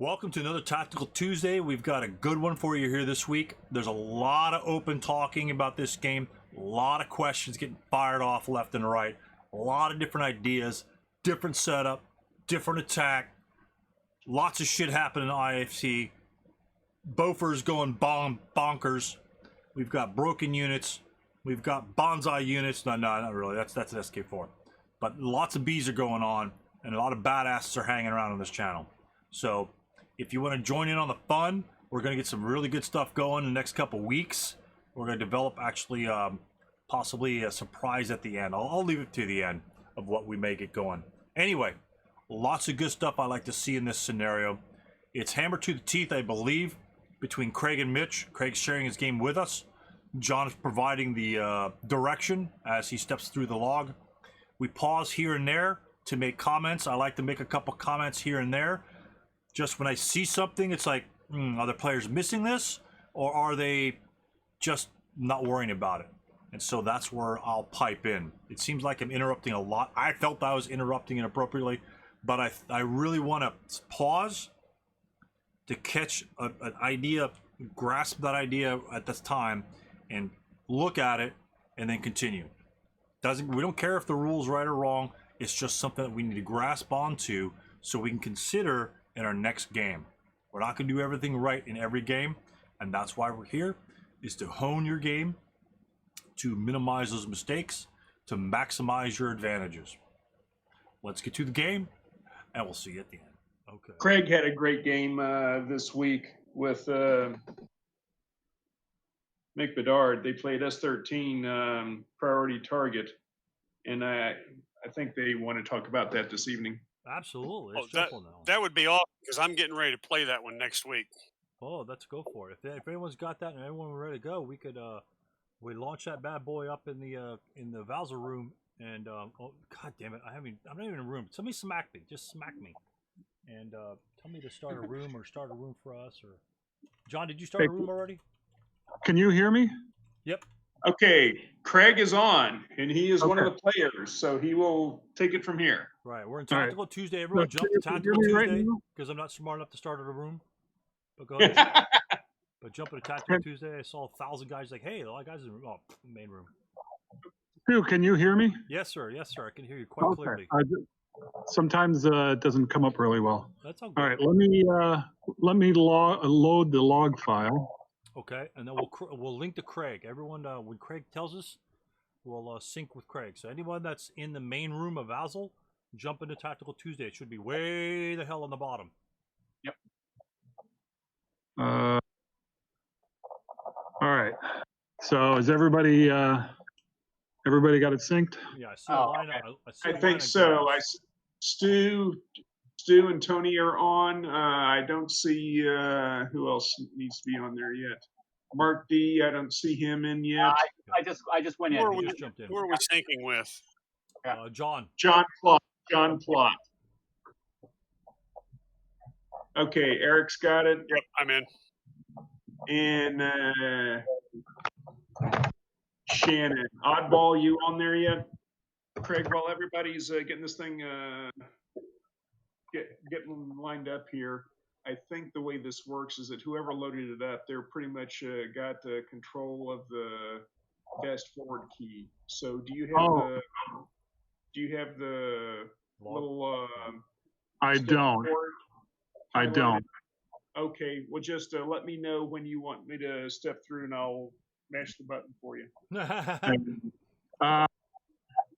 Welcome to another Tactical Tuesday. We've got a good one for you here this week. There's a lot of open talking about this game, a lot of questions getting fired off left and right, a lot of different ideas, different setup, different attack, lots of shit happening in IFC. Bofers going bonkers. We've got broken units. We've got bonsai units. No, not really. That's an SK4. But lots of bees are going on, and a lot of badasses are hanging around on this channel. So if you want to join in on the fun, we're going to get some really good stuff going in the next couple weeks. We're going to develop actually possibly a surprise at the end. I'll leave it to the end of what we may get going. Anyway, lots of good stuff I like to see in this scenario. It's hammer to the teeth, I believe, between Craig and Mitch. Craig's sharing his game with us. John is providing the direction as he steps through the log. We pause here and there to make comments. I like to make a couple comments here and there. Just when I see something, it's like, are the players missing this? Or are they just not worrying about it? And so that's where I'll pipe in. It seems like I'm interrupting a lot. I felt I was interrupting inappropriately, but I really want to pause to catch an idea, grasp that idea at this time, and look at it, and then continue. We don't care if the rule's right or wrong. It's just something that we need to grasp onto so we can consider in our next game. We're not going to do everything right in every game, and that's why we're here, is to hone your game, to minimize those mistakes, to maximize your advantages. Let's get to the game, and we'll see you at the end. Okay. Craig had a great game this week with Mick Bedard. They played S13 priority target, and I think they want to talk about that this evening. Absolutely. That would be awesome because I'm getting ready to play that one next week. Oh, let's go for it. If anyone's got that and everyone ready to go, we could we launch that bad boy up in the Valza room and oh god damn it, I'm not even in a room. Somebody smack me. Just smack me. And tell me to start a room or start a room for us. Or John, did you start a room already? Can you hear me? Yep. Okay, Craig is on, and he is one of the players, so he will take it from here. Right, we're in Tactical Tuesday. Everyone jump to Tactical Tuesday because I'm not smart enough to start at a room. But go ahead. But jump into Tactical Tuesday. I saw 1,000 guys like, hey, a lot of guys in the room. Oh, main room. Stu, can you hear me? Yes, sir. Yes, sir. I can hear you quite clearly. Sometimes it doesn't come up really well. That's all good. All right, let me load the log file. Okay, and then we'll link to Craig. Everyone, when Craig tells us, we'll sync with Craig. So anyone that's in the main room of Vassal, jump into Tactical Tuesday. It should be way the hell on the bottom. Yep. All right. So is everybody got it synced? Yeah, I see a line. I think so. Stu and Tony are on. I don't see who else needs to be on there yet. Mark D, I don't see him in yet. I just went in. Who are we syncing with? John. John Plott. Okay, Eric's got it. Yep, I'm in. And Shannon. Oddball, you on there yet? Craig, while everybody's getting this thing getting lined up here, I think the way this works is that whoever loaded it up, they're pretty much got control of the fast forward key. So do you have the little I don't. I don't. Okay, well just let me know when you want me to step through and I'll mash the button for you.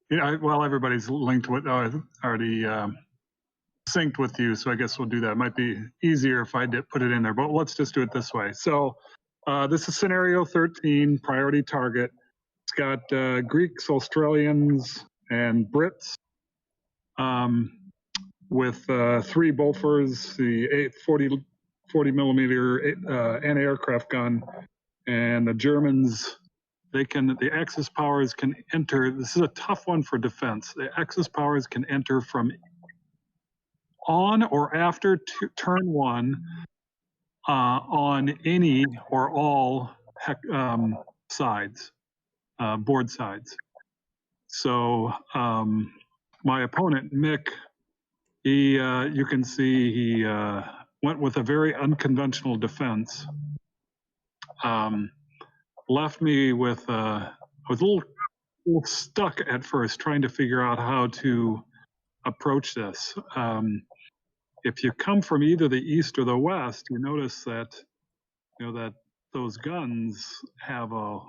Well, everybody's linked with already synced with you, so I guess we'll do that. It might be easier if I did put it in there, but let's just do it this way. So this is scenario 13, priority target. It's got Greeks, Australians, and Brits with 3 Bofors, the 40 millimeter anti-aircraft gun, and the Germans. The Axis powers can enter. This is a tough one for defense. The Axis powers can enter from on or after turn 1 on any or all sides, board sides. So my opponent Mick, you can see went with a very unconventional defense. Left me with, I was a little stuck at first trying to figure out how to approach this. If you come from either the east or the west, you notice that, that those guns have a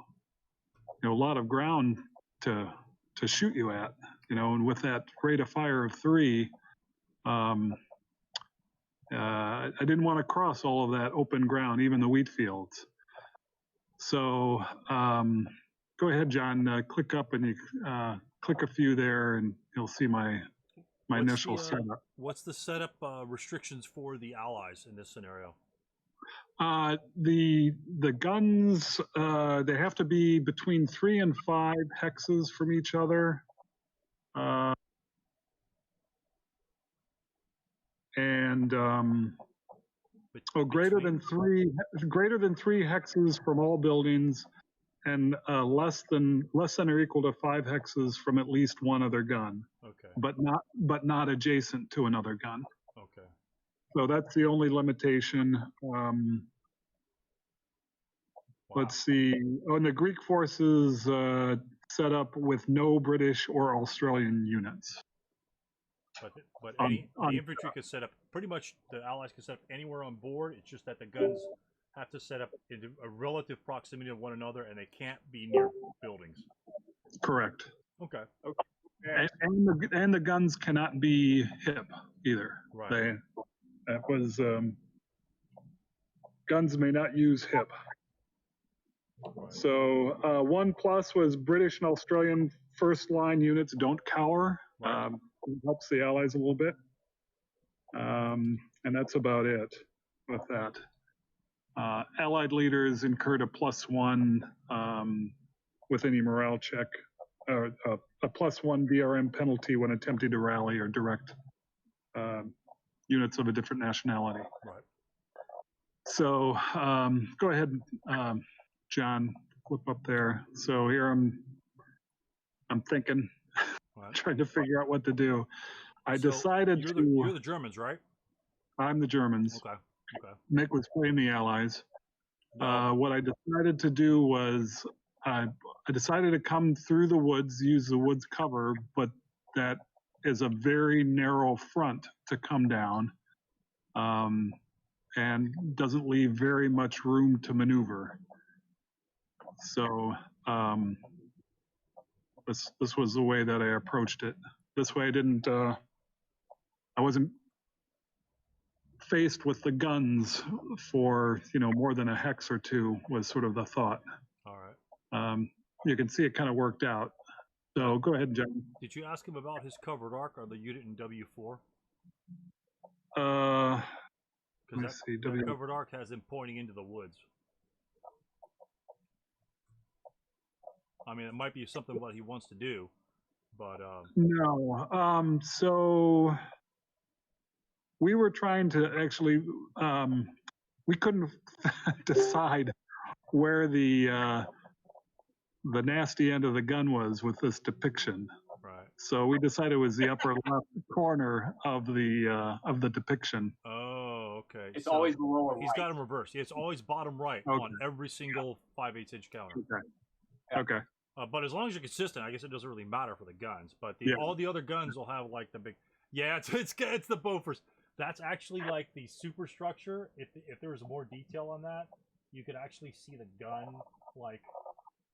lot of ground to shoot you at, and with that rate of fire of 3, I didn't want to cross all of that open ground, even the wheat fields. So go ahead, John, click up and you click a few there and you'll see my initial setup. What's the setup restrictions for the allies in this scenario? The guns, they have to be between 3 and 5 hexes from each other. Greater than three hexes from all buildings, and less than or equal to 5 hexes from at least one other gun. Okay. But not adjacent to another gun. Okay. So that's the only limitation. Wow. Let's see. On the Greek forces, set up with no British or Australian units. But the infantry can set up, pretty much the allies can set up anywhere on board. It's just that the guns have to set up in a relative proximity of one another, and they can't be near buildings. Correct. Okay. And the guns cannot be hip either. Right. Guns may not use hip. Right. So 1+ was British and Australian first line units don't cower. Right. It helps the allies a little bit. And that's about it with that. Allied leaders incurred a +1 with any morale check, a +1 BRM penalty when attempting to rally or direct units of a different nationality. Right. So go ahead, John, flip up there. So here I'm thinking, right. Trying to figure out what to do. I decided you're the Germans, right? I'm the Germans. Okay. Nick was playing the Allies. What I decided to do was I decided to come through the woods, use the woods cover, but that is a very narrow front to come down, and doesn't leave very much room to maneuver. So this was the way that I approached it. This way I wasn't faced with the guns for, more than a hex or 2 was sort of the thought. All right. You can see it kind of worked out. So go ahead, John. Did you ask him about his covered arc or the unit in W4? Let's see. The covered arc has him pointing into the woods. I mean, it might be something what he wants to do, but no. So we were trying to actually, we couldn't decide where the nasty end of the gun was with this depiction. Right. So we decided it was the upper left corner of the depiction. Oh, okay. It's always the lower right. He's got him reversed. It's always bottom right on every single 5/8" counter. Okay. Yeah. Okay. But as long as you're consistent, I guess it doesn't really matter for the guns. But all the other guns will have like the big. Yeah, it's the Bofors. That's actually like the superstructure. If there was more detail on that, you could actually see the gun like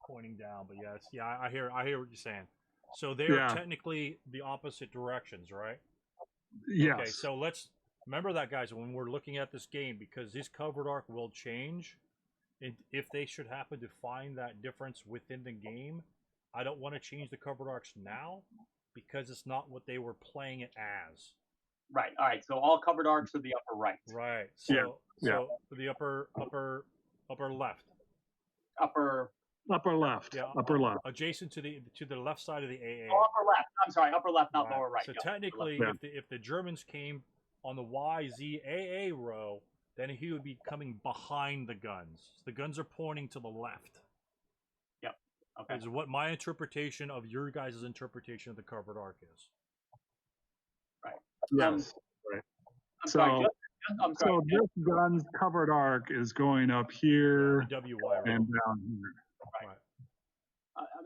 pointing down. But yes, I hear what you're saying. So they're technically the opposite directions, right? Yes. Okay, so let's remember that, guys, when we're looking at this game, because his covered arc will change. And if they should happen to find that difference within the game, I don't want to change the covered arcs now because it's not what they were playing it as. Right. All right. So all covered arcs are the upper right. Right. So the upper left. Upper left. Yeah. Upper left. Adjacent to the left side of the AA. Oh, upper left. I'm sorry. Upper left, not lower right. So technically, if the Germans came on the YZAA row, then he would be coming behind the guns. The guns are pointing to the left. Yep. Okay. Is what my interpretation of your guys' interpretation of the covered arc is. Right. Yes. Right. I'm sorry. I'm sorry. So this gun's covered arc is going up here The WY row. and down here. Right.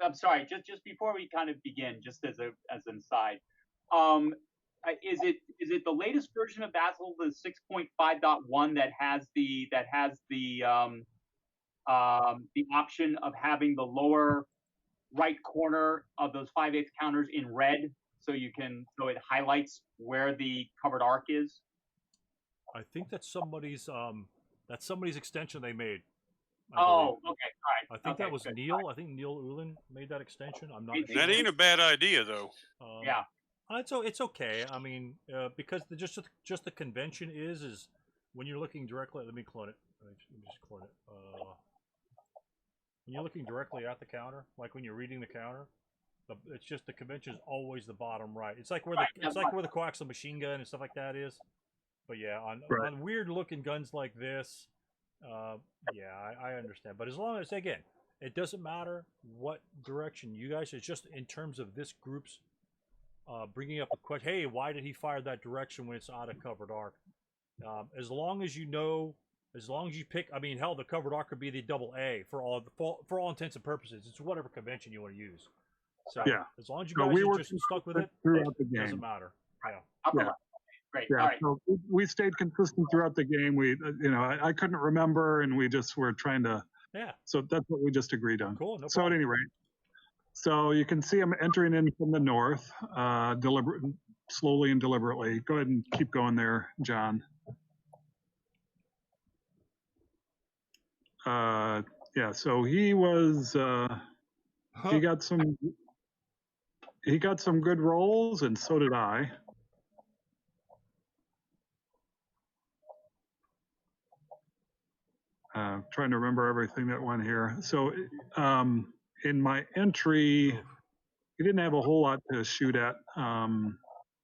I'm sorry. Just before we kind of begin, just as an aside, is it the latest version of Basil, the 6.5.1 that has the option of having the lower right corner of those 5/8 counters in red, so it highlights where the covered arc is? I think that's somebody's extension they made. Oh, okay, all right. I think okay, that was good. Neil. I think Neil Ulin made that extension. I'm not It- sure. That ain't a bad idea, though. Yeah. It's okay. I mean, because just the convention is when you're looking directly. Let me clone it. Let me just clone it. When you're looking directly at the counter, like when you're reading the counter, it's just the convention is always the bottom right. It's like where the coaxial machine gun and stuff like that is. But yeah, on weird looking guns like this, yeah, I understand. But as long as, again, it doesn't matter what direction you guys. It's just in terms of this group's bringing up a question. Hey, why did he fire that direction when it's out of covered arc? As long as you know, as long as you pick. I mean, hell, the covered arc could be the double A for all intents and purposes. It's whatever convention you want to use. So Yeah. as long as you So guys we are were just stuck with it, throughout the it game. doesn't matter. Yeah. Upper Yeah. left. Great. Yeah, All right. so we stayed consistent throughout the game. We, I couldn't remember, and we just were trying to. Yeah. So that's what we just agreed on. Cool. No So at problem. any rate, so you can see I'm entering in from the north, slowly and deliberately. Go ahead and keep going there, John. Yeah. So he was. He got some. He got some good rolls, and so did I. Trying to remember everything that went here. So in my entry, he didn't have a whole lot to shoot at.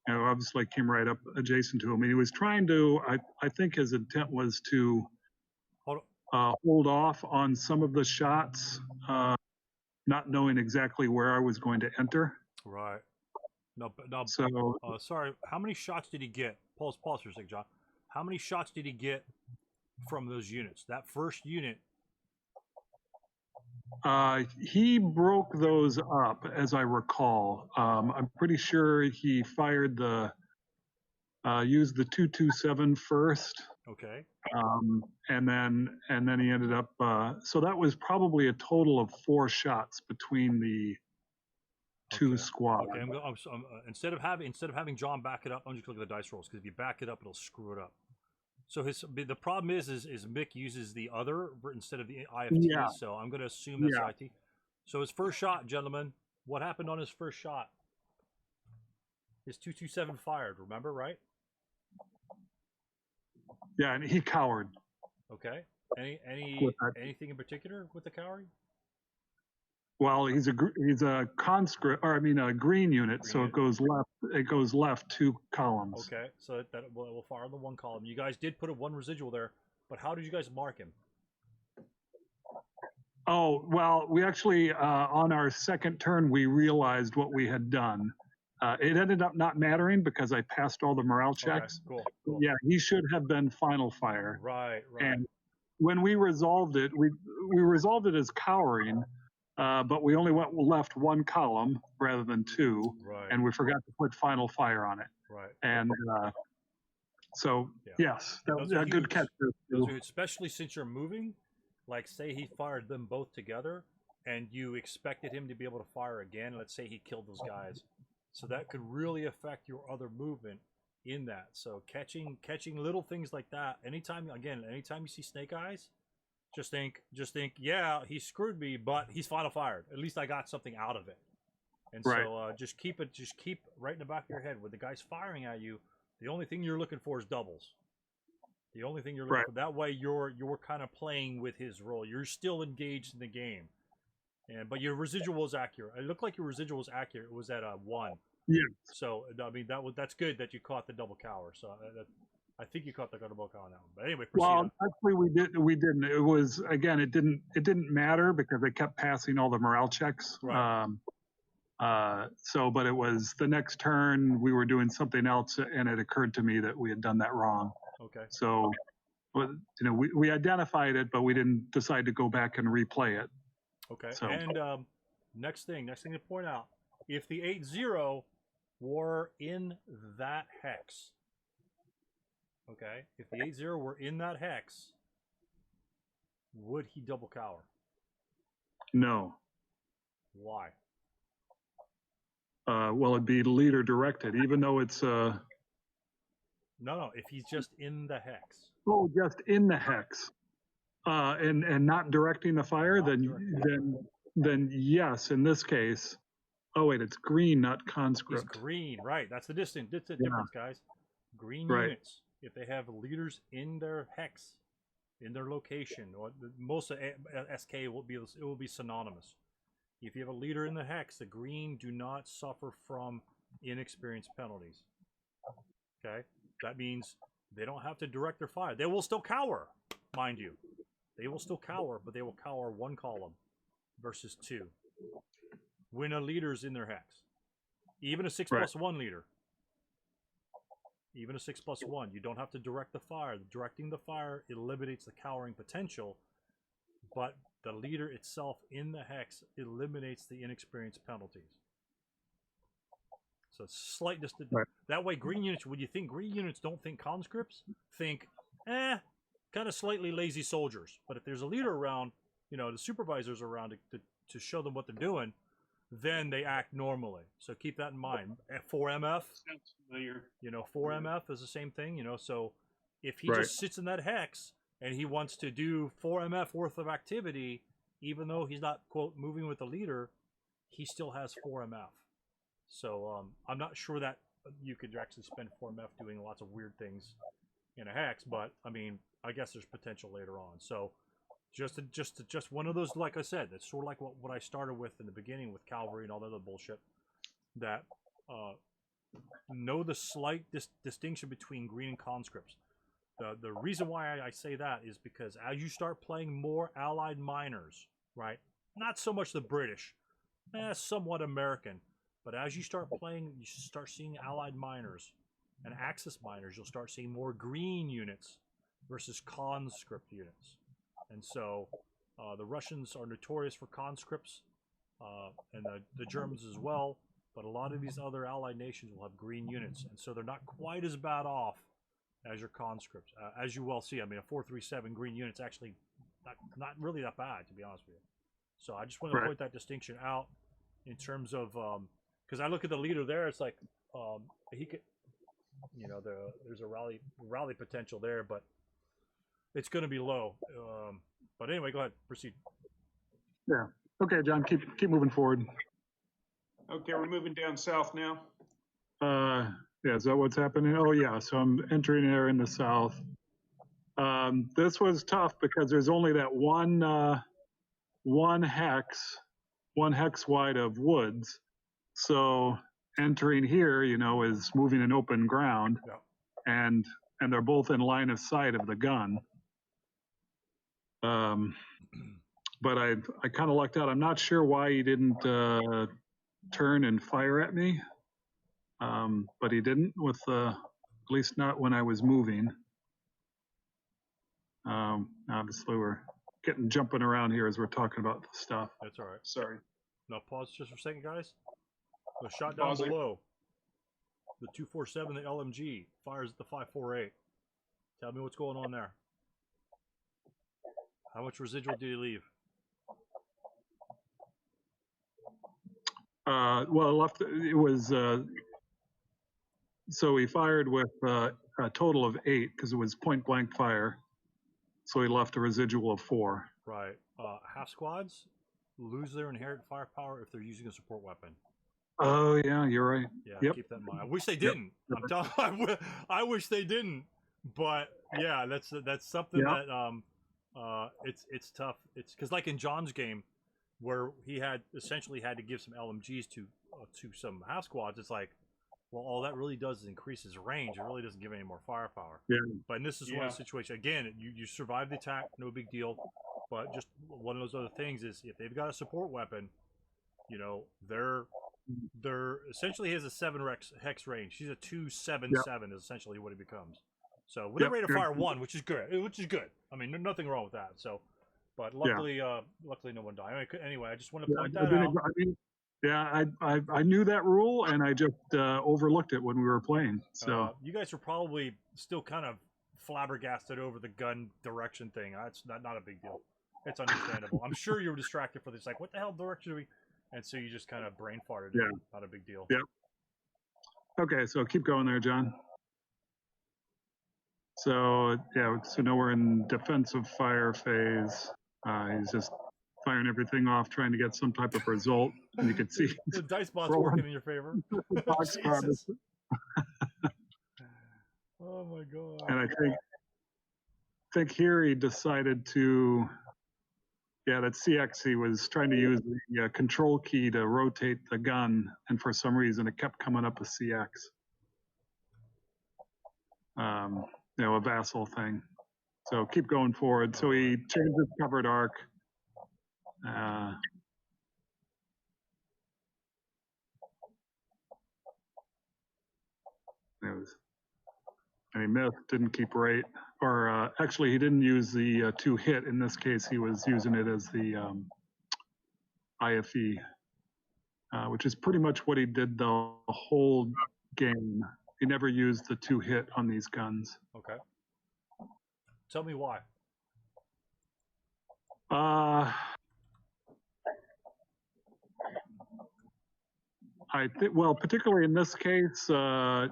Obviously came right up adjacent to him. He was trying to, I think his intent was to hold off on some of the shots, not knowing exactly where I was going to enter. Right. No. So Sorry. How many shots did he get? Pause for a second, John. How many shots did he get from those units? That first unit. he broke those up, as I recall. I'm pretty sure he fired used the 227 first. Okay. And then he ended up. So that was probably a total of 4 shots between the two squads. Okay. Instead of having John back it up, I'm just looking at the dice rolls, because if you back it up, it'll screw it up. So the problem is Mick uses the other instead of the IFT. Yeah. So I'm going to assume that's the IT. So his first shot, gentlemen, what happened on his first shot? His 227 fired. Remember, right? Yeah, and he cowered. Okay. Anything in particular with the cowering? Well, he's a conscript, or I mean a green unit, so it goes left. It goes left 2 columns. Okay, so that will fire on the 1 column. You guys did put a 1 residual there, but how did you guys mark him? Oh well, we actually on our second turn we realized what we had done. It ended up not mattering because I passed all the morale checks. Okay, cool. Yeah, he should have been final fire. Right. And when we resolved it, we resolved it as cowering. But we only left 1 column rather than 2, right. And we forgot to put final fire on it. Right. And so, yes, that was a good catch. Especially since you're moving, like say he fired them both together, and you expected him to be able to fire again. Let's say he killed those guys, so that could really affect your other movement in that. So catching little things like that. Anytime you see snake eyes. Just think, yeah, he screwed me, but he's final fired. At least I got something out of it. And so just keep right in the back of your head. When the guy's firing at you, the only thing you're looking for is doubles. The only thing you're looking for. That way you're kind of playing with his role. You're still engaged in the game. But your residual was accurate. It looked like your residual was accurate. It was at 1. Yeah. So I mean that's good that you caught the double cower. So I think you caught the double cower on that one. But anyway, proceed on. Actually we didn't. It was, again, it didn't matter because they kept passing all the morale checks. Right. But it was the next turn we were doing something else, and it occurred to me that we had done that wrong. Okay. So, we identified it, but we didn't decide to go back and replay it. Okay. So- And next thing to point out, if the 8-0 were in that hex, okay, if the 8-0 were in that hex, would he double cower? No. Why? Well, it'd be leader directed, even though it's No, if he's just in the hex. just in the hex, and not directing the fire, Not then directing. then yes, in this case. Oh wait, it's green, not He's conscript. green, right? That's the distance. That's the Yeah. difference, guys. Green Right. units, if they have leaders in their hex, in their location, or most of SK will be synonymous. If you have a leader in the hex, the green do not suffer from inexperience penalties. Okay, that means they don't have to direct their fire. They will still cower, mind you. They will still cower, but they will cower one column versus two. When a leader's in their hex, even a 6+1 leader, even a 6+1, you don't have to direct the fire. Directing the fire eliminates the cowering potential, but the leader itself in the hex eliminates the inexperience penalties. So it's slight distance. Right. That way, green units, when you think green units don't think conscripts, think, kind of slightly lazy soldiers. But if there's a leader around, the supervisors around to show them what they're doing, then they act normally. So keep that in mind. 4MF, Sounds familiar. 4MF is the same thing, so if he Right. just sits in that hex and he wants to do 4MF worth of activity, even though he's not, quote, moving with the leader, he still has 4MF. So I'm not sure that you could actually spend 4MF doing lots of weird things in a hex, but I mean, I guess there's potential later on. So just one of those, like I said, that's sort of like what I started with in the beginning with cavalry and all that other bullshit. That know the slight distinction between green and conscripts. The reason why I say that is because as you start playing more Allied minors, right? Not so much the British, somewhat American, but as you start playing, you start seeing Allied minors and Axis minors. You'll start seeing more green units versus conscript units, and so the Russians are notorious for conscripts, and the Germans as well. But a lot of these other Allied nations will have green units, and so they're not quite as bad off as your conscripts. As you well see, I mean, a 437 green unit's actually not really that bad, to be honest with you. So I just want to point that distinction out in terms of, because I look at the leader there, it's like he could, there's a rally potential there, but it's going to be low. But anyway, go ahead, proceed. Yeah. Okay, John, keep moving forward. Okay, we're moving down south now. Yeah, is that what's happening? Oh yeah, so I'm entering there in the south. This was tough because there's only that one hex wide of woods. So entering here, is moving in open ground, and they're both in line of sight of the gun. But I kind of lucked out. I'm not sure why he didn't turn and fire at me, but he didn't with at least not when I was moving. Obviously we're jumping around here as we're talking about the stuff. That's all right. Sorry. Now pause just for a second, guys. The shot down below, the 247, the LMG fires at the 548. Tell me what's going on there. How much residual did he leave? Well, left. It was so he fired with a total of 8 because it was point blank fire. So he left a residual of 4. Right. Half squads lose their inherent firepower if they're using a support weapon. Oh yeah, you're right. Yeah, yep. Keep that in mind. I wish they didn't. Yep. I'm telling. I wish they didn't. But yeah, that's something that it's tough. It's because like in John's game, where he essentially had to give some LMGs to some half squads. It's like, well, all that really does is increase his range. It really doesn't give any more firepower. Yeah. But this is one of the situations. Again, you survive the attack, no big deal. But just one of those other things is if they've got a support weapon, they're essentially he has a 7 hex range. He's a 277 is essentially what he becomes. So with a Yep, rate of yep. fire 1, which is good. I mean, nothing wrong with that. So, but luckily, luckily no one died. Anyway, I just want to Yeah, point that out. I knew that rule, and I just overlooked it when we were playing. So You guys are probably still kind of flabbergasted over the gun direction thing. That's not a big deal. It's understandable. I'm sure you were distracted for this. Like, what the hell direction do we? And so you just kind of brain farted. Yeah. Not a big deal. Yeah. Okay, so keep going there, John. So yeah, so now we're in defensive fire phase. He's just firing everything off, trying to get some type of result. And you can see the dice bot's rolling. working in your favor. Jesus. Oh my god. And I think here he decided to, that CX, he was trying to use the control key to rotate the gun, and for some reason it kept coming up as CX. A vassal thing. So keep going forward. So he changed his covered arc. And he missed, didn't keep rate. Or actually, he didn't use the 2 hit. In this case, he was using it as the IFE, which is pretty much what he did the whole game. He never used the 2 hit on these guns. Okay. Tell me why. I think, well, particularly in this case,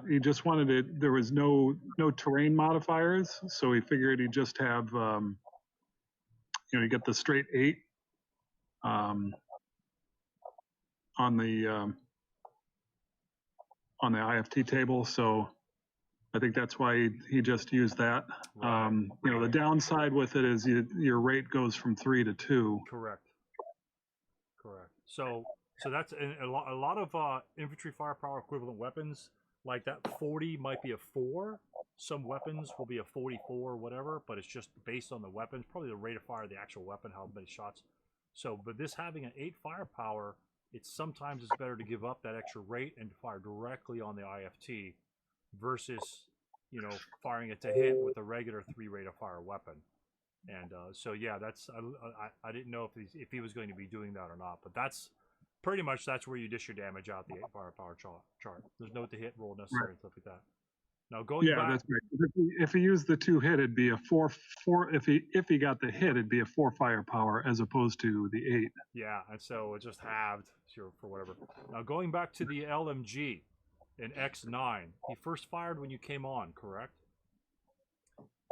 he just wanted it. There was no terrain modifiers, so he figured he'd just have, you get the straight 8 on the IFT table. So I think that's why he just used that. Right. The downside with it is your rate goes from 3 to 2. Correct. So that's a lot of infantry firepower equivalent weapons. Like that 40 might be a 4. Some weapons will be a 44 or whatever, but it's just based on the weapons, probably the rate of fire of the actual weapon, how many shots. So, but this having an 8 firepower, sometimes it's better to give up that extra rate and to fire directly on the IFT versus, firing it to hit with a regular 3 rate of fire weapon. And so yeah, that's I didn't know if he was going to be doing that or not, but that's pretty much where you dish your damage out, the 8 firepower chart. There's no to hit roll necessary and stuff like that. Now going back, that's right. If he used the 2 hit, it'd be a 4. If he got the hit, it'd be a 4 firepower as opposed to the 8. Yeah, and so it just halved for whatever. Now going back to the LMG in X9, he first fired when you came on, correct?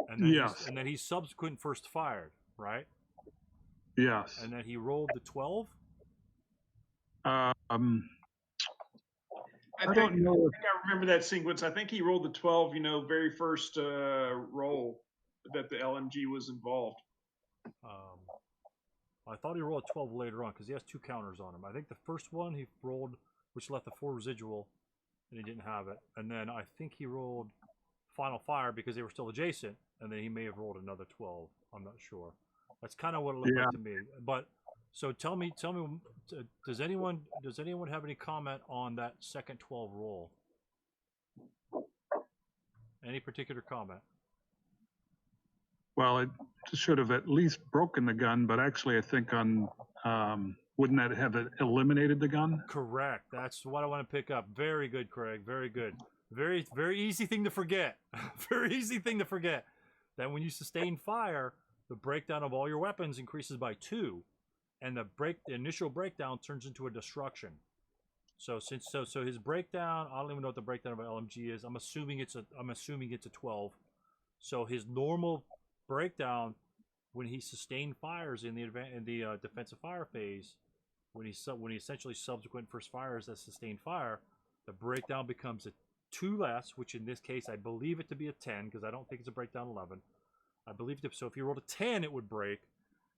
And then yes. And then he subsequent first fired, right? Yes. And then he rolled the 12. I don't know. I think I remember that sequence. I think he rolled the 12, very first roll that the LMG was involved. I thought he rolled a 12 later on because he has 2 counters on him. I think the first one he rolled, which left a 4 residual, and he didn't have it. And then I think he rolled final fire because they were still adjacent, and then he may have rolled another 12. I'm not sure. That's kind of what it looked like to me. But so tell me, does anyone have any comment on that second 12 roll? Any particular comment? Well, it should have at least broken the gun, but actually, I think wouldn't that have eliminated the gun? Correct. That's what I want to pick up. Very good, Craig. Very good. Very, very easy thing to forget. Very easy thing to forget. That when you sustain fire, the breakdown of all your weapons increases by 2, and the initial breakdown turns into a destruction. So his breakdown, I don't even know what the breakdown of an LMG is. I'm assuming it's a 12. So his normal breakdown when he sustained fires in the defensive fire phase, when he essentially subsequent first fires as sustained fire, the breakdown becomes a 2 less, which in this case I believe it to be a 10 because I don't think it's a breakdown 11. I believe it. So if you rolled a 10, it would break,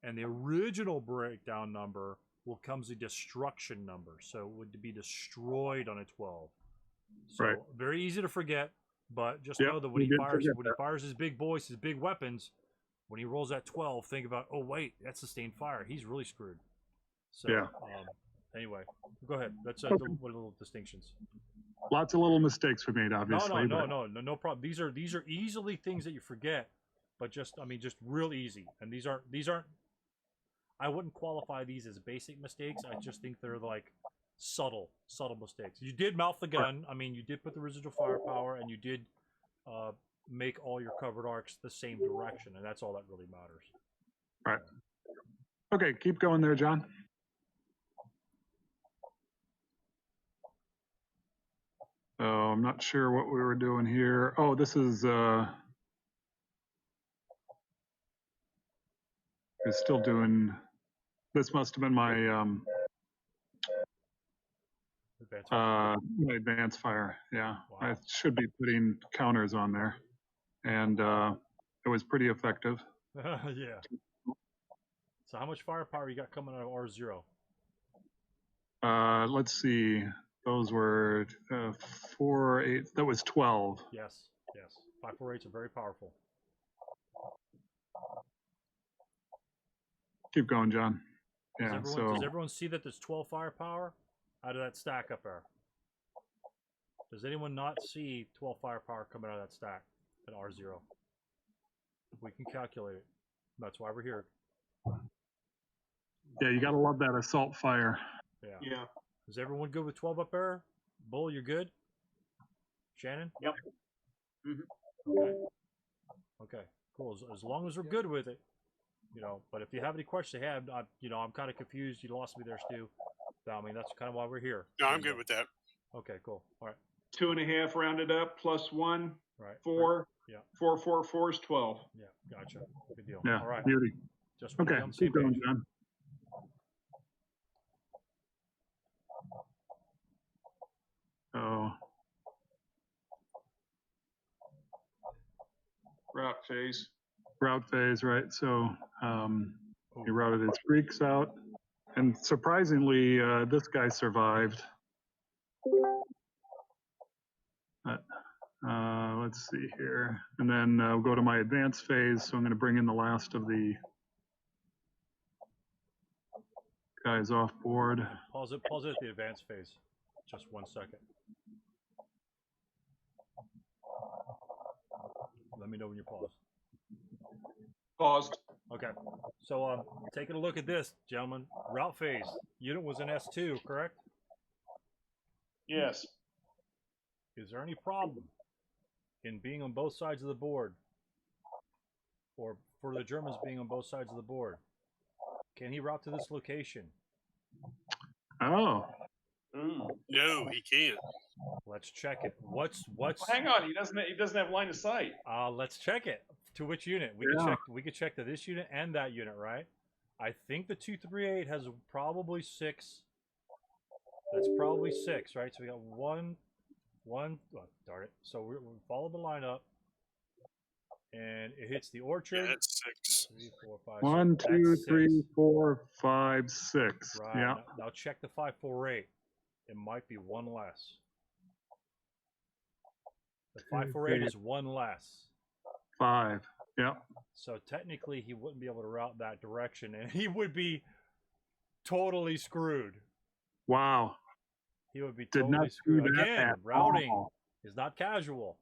and the original breakdown number comes a destruction number, so it would be destroyed on a 12. So right. Very easy to forget, but just know that when he fires his big boys, his big weapons, when he rolls that 12, think about, oh wait, that's sustained fire. He's really screwed. So yeah. Anyway, go ahead. That's what are the little distinctions. lots of little mistakes we made, obviously. No problem. These are easily things that you forget, but just real easy. And these aren't. I wouldn't qualify these as basic mistakes. I just think they're like subtle mistakes. You did mouth the gun. I mean, you did put the residual firepower, and you did make all your covered arcs the same direction, and that's all that really matters. Right. Okay, keep going there, John. Oh, I'm not sure what we were doing here. Oh, this is is still doing. This must have been my my advanced fire. Yeah, Wow. I should be putting counters on there, and it was pretty effective. Yeah. So how much firepower you got coming out of R0? Let's see. Those were 4, 8. That was 12. Yes. 548s are very powerful. Keep going, John. Yeah. Does everyone see that there's 12 firepower out of that stack up there? Does anyone not see 12 firepower coming out of that stack at R0? We can calculate it. That's why we're here. Yeah, you gotta love that assault fire. Yeah. Is everyone good with 12 up there? Bull, you're good? Shannon? Yep. Mm-hmm. Okay. Cool. As long as we're good with it, But if you have any questions, I'm kind of confused. You lost me there, Stu. I mean, that's kind of why we're here. No, I'm good with that. Okay. Cool. All right. 2.5 rounded up plus 1. Right. 4. Yeah. 4, 4, 4 is 12. Yeah. Gotcha. Good deal. Yeah. All right. Beauty. Just okay. On the same Keep going, page. John. Oh. Route phase. Route phase, right? So he routed his Greeks out, and surprisingly, this guy survived. Let's see here, and then we'll go to my advanced phase. So I'm going to bring in the last of the guys off board. Pause it at the advanced phase. Just 1 second. Let me know when you're paused. Paused. Okay. So taking a look at this, gentlemen. Route phase. Unit was an S2, correct? Yes. Is there any problem in being on both sides of the board? Or for the Germans being on both sides of the board? Can he route to this location? Oh. No, he can't. Let's check it. What's Well, hang on, he doesn't have line of sight. let's check it. To which unit? We could check to this unit and that unit, right? I think the 238 has probably 6. That's probably 6, right? So we got one. Oh, darn it. So we follow the line up, and it hits the orchard. Yeah, that's 6. 3, 4, 5, 1, 6. 2, That's 3, 6. 4, 5, 6. Right. Yeah. Now check the 548. It might be 1 less. The 548 is 1 less. 5. Yeah. So technically, he wouldn't be able to route that direction, and he would be totally screwed. Wow. He would be Did totally not screwed. see that Again, at routing all. is not casual.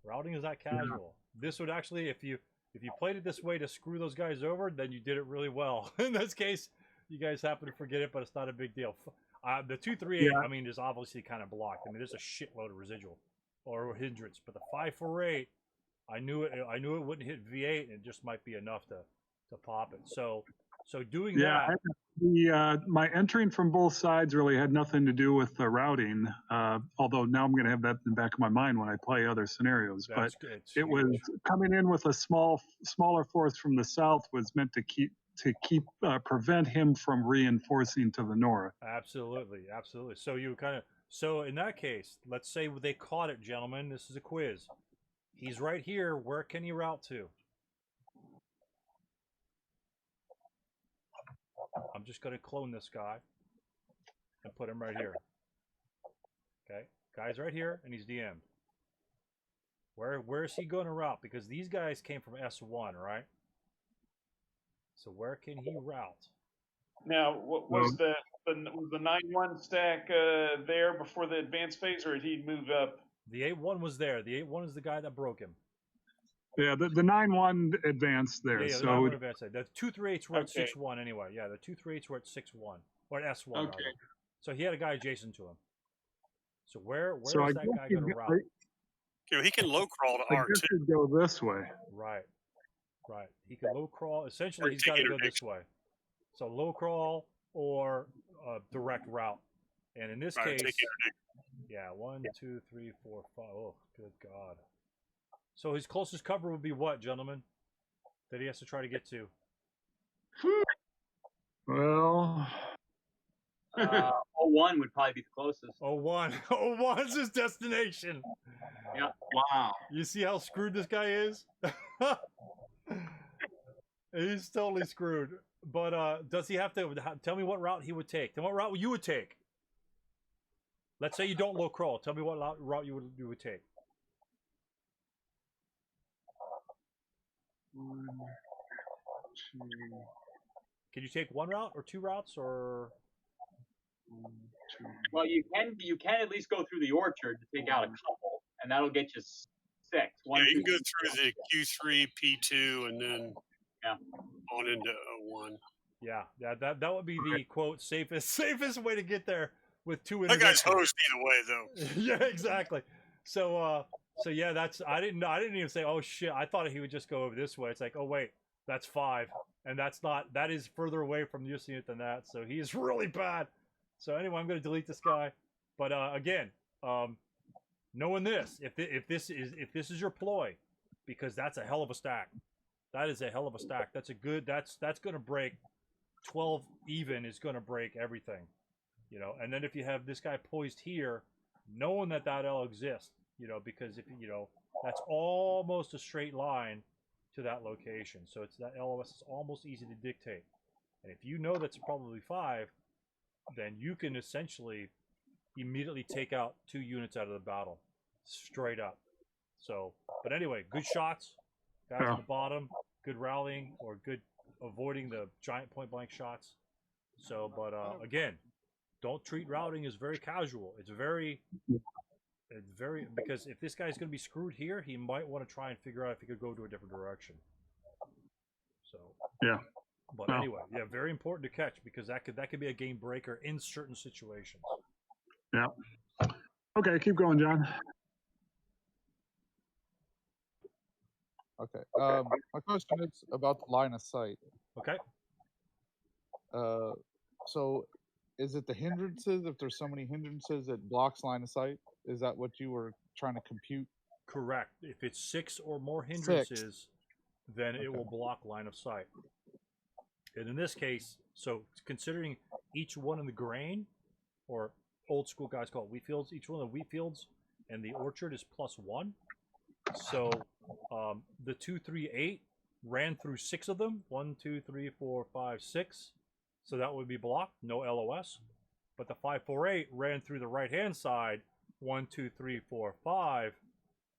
Routing is not casual. This would actually, if you played it this way to screw those guys over, then you did it really well. In this case, you guys happen to forget it, but it's not a big deal. The 238, I mean, is obviously kind of blocked. I mean, there's a shitload of residual or hindrance, but the 548, I knew it wouldn't hit V8, and it just might be enough to pop it. So doing that. My entering from both sides really had nothing to do with the routing. Although now I'm going to have that in the back of my mind when I play other scenarios. But it was coming in with a smaller force from the south was meant to prevent him from reinforcing to the north. Absolutely. So in that case, let's say they caught it, gentlemen. This is a quiz. He's right here. Where can he route to? I'm just going to clone this guy and put him right here. Okay, guy's right here, and he's DM'd. Where is he going to route? Because these guys came from S1, right? So where can he route? Now, what was the was the 9-1 stack there before the advanced phase, or did he move up? The 8-1 was there. The 8-1 is the guy that broke him. Yeah, the 9-1 advanced there. Yeah, the so 9-1 advanced. The 2-3-8s were at Okay. 6-1 anyway. Yeah, the 2-3-8s were at 6-1 or at S1. Okay. Rather. So he had a guy adjacent to him. So where is I that guess guy going to route? He can low crawl to I R2. guess he'd go this way. Right. He can low crawl. Essentially, Or he's take got to go interdiction. this way. So low crawl or direct route. And in this Right, case, take interdiction. yeah, 1, 2, 3, 4, 5. Oh, good God. So his closest cover would be what, gentlemen? That he has to try to get to? Well, 01 would probably be the closest. 01. 01's his destination. Yeah. Wow. You see how screwed this guy is? He's totally screwed. But does he have to tell me what route he would take? Tell me what route you would take. Let's say you don't low crawl. Tell me what route you would take. 1, 2, Can you take one route or two routes or? 1, 2. Well, you can at least go through the orchard to take out a couple, and that'll get you 6. One, Yeah, you two, can go through the Q3, P2, and then Yeah. on into 01. Yeah, that would be the quote safest way to get there with two. That guy's interdictions. hosed either way, though. Yeah, exactly. So yeah, I didn't even say, oh shit, I thought he would just go over this way. It's like, oh wait, that's 5, and that is further away from this unit than that. So he's really bad. So anyway, I'm going to delete this guy. But again, knowing this, if this is your ploy, because that's a hell of a stack. That is a hell of a stack. That's going to break 12 even is going to break everything, and then if you have this guy poised here, knowing that L exists, because if that's almost a straight line to that location, so it's that LOS is almost easy to dictate, and if you know that's probably 5, then you can essentially immediately take out 2 units out of the battle straight up. So, but anyway, good shots, guys at the bottom, good rallying or good avoiding the giant point blank shots. So, but again, don't treat routing as very casual. It's very, because if this guy's going to be screwed here, he might want to try and figure out if he could go to a different direction. So, yeah. But anyway, yeah, very important to catch, because that could be a game breaker in certain situations. Yeah. Okay, keep going, John. Okay. My question is about the line of sight. Okay. So is it the hindrances, if there's so many hindrances that blocks line of sight? Is that what you were trying to compute? Correct. If it's 6 or more hindrances, then it will block line of sight. And in this case, so considering each one in the grain, or old school guys call it wheat fields, each one of the wheat fields and the orchard is +1. So the 238 ran through 6 of them. 1, 2, 3, 4, 5, 6. So that would be blocked, no LOS. But the 548 ran through the right-hand side, 1, 2, 3, 4, 5,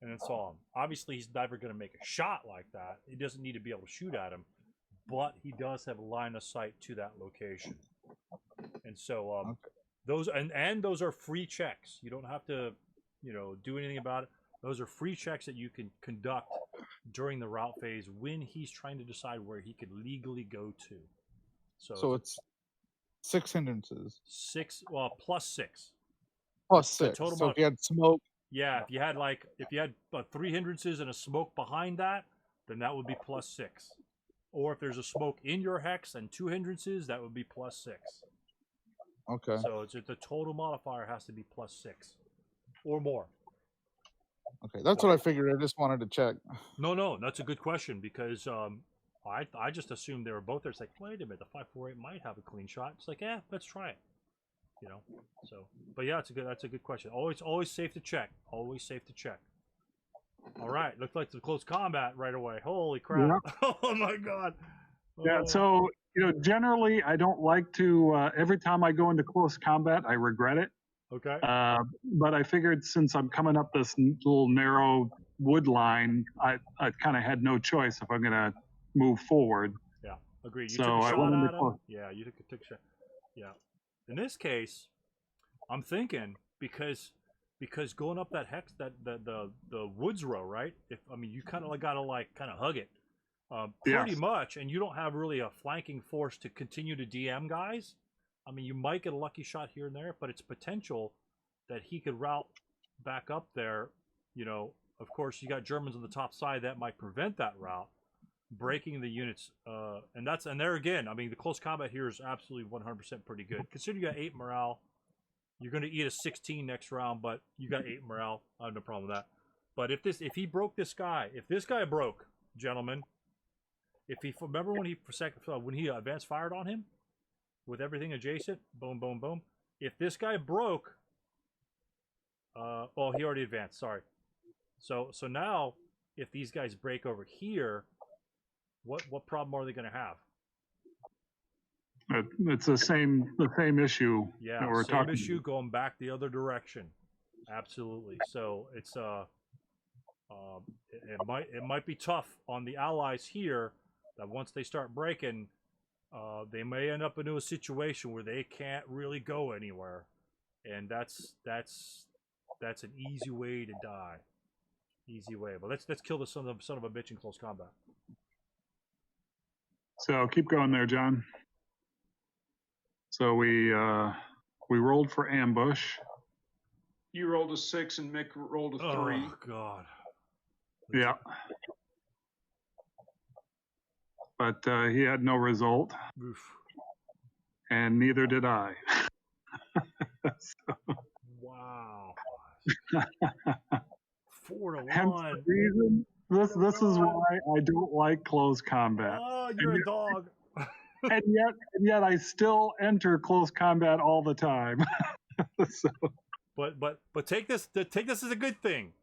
and then so on. Obviously, he's never going to make a shot like that. He doesn't need to be able to shoot at him, but he does have a line of sight to that location. And so those and those are free checks. You don't have to, do anything about it. Those are free checks that you can conduct during the route phase when he's trying to decide where he could legally go to. So it's 6 hindrances. 6, well, +6. Plus The 6. total So amount- if you had smoke. Yeah, if you had 3 hindrances and a smoke behind that, then that would be +6. Or if there's a smoke in your hex and 2 hindrances, that would be +6. Okay. So the total modifier has to be +6 or more. Okay, that's what I figured. I just wanted to check. No, that's a good question, because I just assumed they were both there. It's like, wait a minute, the 548 might have a clean shot. It's like, yeah, let's try it. So, but yeah, that's a good question. Always safe to check. Always safe to check. All right, looks like the close combat right away. Holy crap! Yeah. Oh my god. Yeah, so generally I don't like to. Every time I go into close combat, I regret it. Okay. But I figured since I'm coming up this little narrow wood line, I kind of had no choice if I'm going to move forward. Yeah, agreed. You So took a I shot went into at him. close. Yeah, you took a shot. Yeah. in this case, I'm thinking because going up that hex the woods row, right? If I mean you kind of gotta kind of hug it, pretty Yes. much, and you don't have really a flanking force to continue to DM guys. I mean, you might get a lucky shot here and there, but it's potential that he could route back up there. You know, of course, you got Germans on the top side that might prevent that route, breaking the units. And there again, I mean, the close combat here is absolutely 100% pretty good. Consider you got 8 morale. You're going to eat a 16 next round, but you got 8 morale. I have no problem with that. But if he broke this guy, if this guy broke, gentlemen, if he remember when he advanced fired on him with everything adjacent, boom, boom, boom. If this guy broke, oh, he already advanced. Sorry. So now, if these guys break over here, what problem are they going to have? It's the same issue Yeah, that we're same talking issue going back the other direction. Absolutely. So it's it might be tough on the allies here. That once they start breaking, they may end up into a situation where they can't really go anywhere, and that's an easy way to die. Easy way. But let's kill the son of a bitch in close combat. So keep going there, John. So we rolled for ambush. You rolled a 6 and Mick rolled a 3. Oh God. Yeah. But he had no result, Oof. and neither did I. Wow. 4 to Hence 1. the reason. This is why I don't like close combat. Oh, you're a dog. And yet I still enter close combat all the time. So, But take this as a good thing.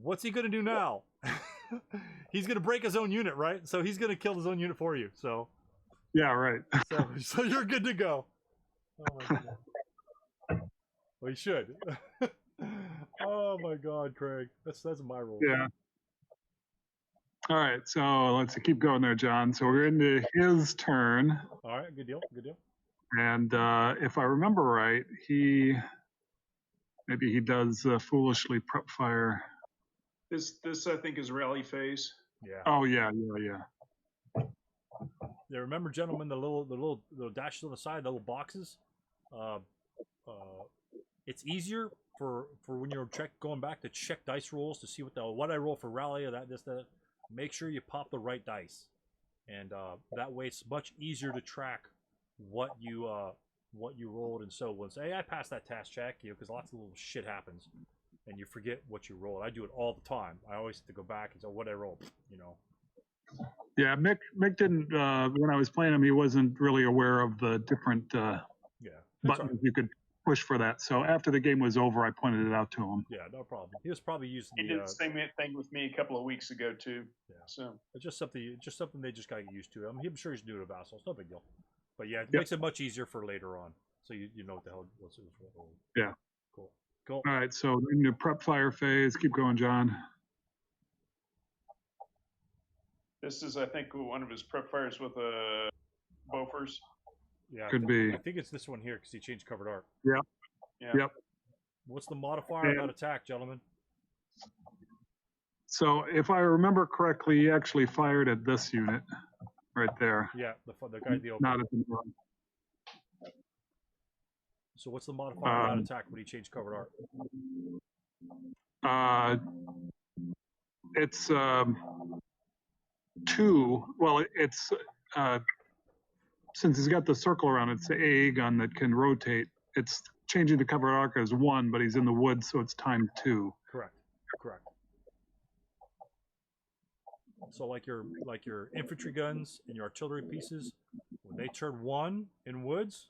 What's he gonna do now? He's gonna break his own unit, right? So he's gonna kill his own unit for you. So yeah, right. so you're good to go. Oh my God. Well, you should. Oh my God, Craig. That's my rule. Yeah. All right, so let's keep going there, John. So we're into his turn, All right, good deal. Good deal. and if I remember right, maybe he does foolishly prep fire. This I think is rally phase. Yeah. Oh yeah. Yeah, remember, gentlemen, the little dashes on the side, the little boxes. It's easier for when you're going back to check dice rolls to see what I roll for rally or that. Make sure you pop the right dice, and that way it's much easier to track what you rolled. And so once I passed that task check, because lots of little shit happens, and you forget what you rolled. I do it all the time. I always have to go back and say what I rolled. Yeah, Mick didn't. When I was playing him, he wasn't really aware of the different Yeah, buttons you could push for that. So after the game was over, I pointed it out to him. Yeah, no problem. He was probably using He did the same thing with me a couple of weeks ago too. Yeah. So it's just something they just got to get used to. I mean, I'm sure he's new to Vassal. It's no big deal. But yeah, it makes it much easier for later on. So you know what the hell what's Yeah. Cool. All right, so in the prep fire phase, keep going, John. this is, I think, one of his prep fires with Bofors. Yeah, Could be. I think it's this one here because he changed covered art. Yeah. Yeah. Yep. What's the modifier on that attack, gentlemen? So if I remember correctly, he actually fired at this unit right there. Yeah, the guy at the open. Not at the front. So what's the modifier on that attack when he changed covered art? It's 2. Well, it's since he's got the circle around, it's the AA gun that can rotate. It's changing the covered arc as 1, but he's in the woods, so it's times 2. Correct. So like your infantry guns and your artillery pieces, when they turn 1 in woods,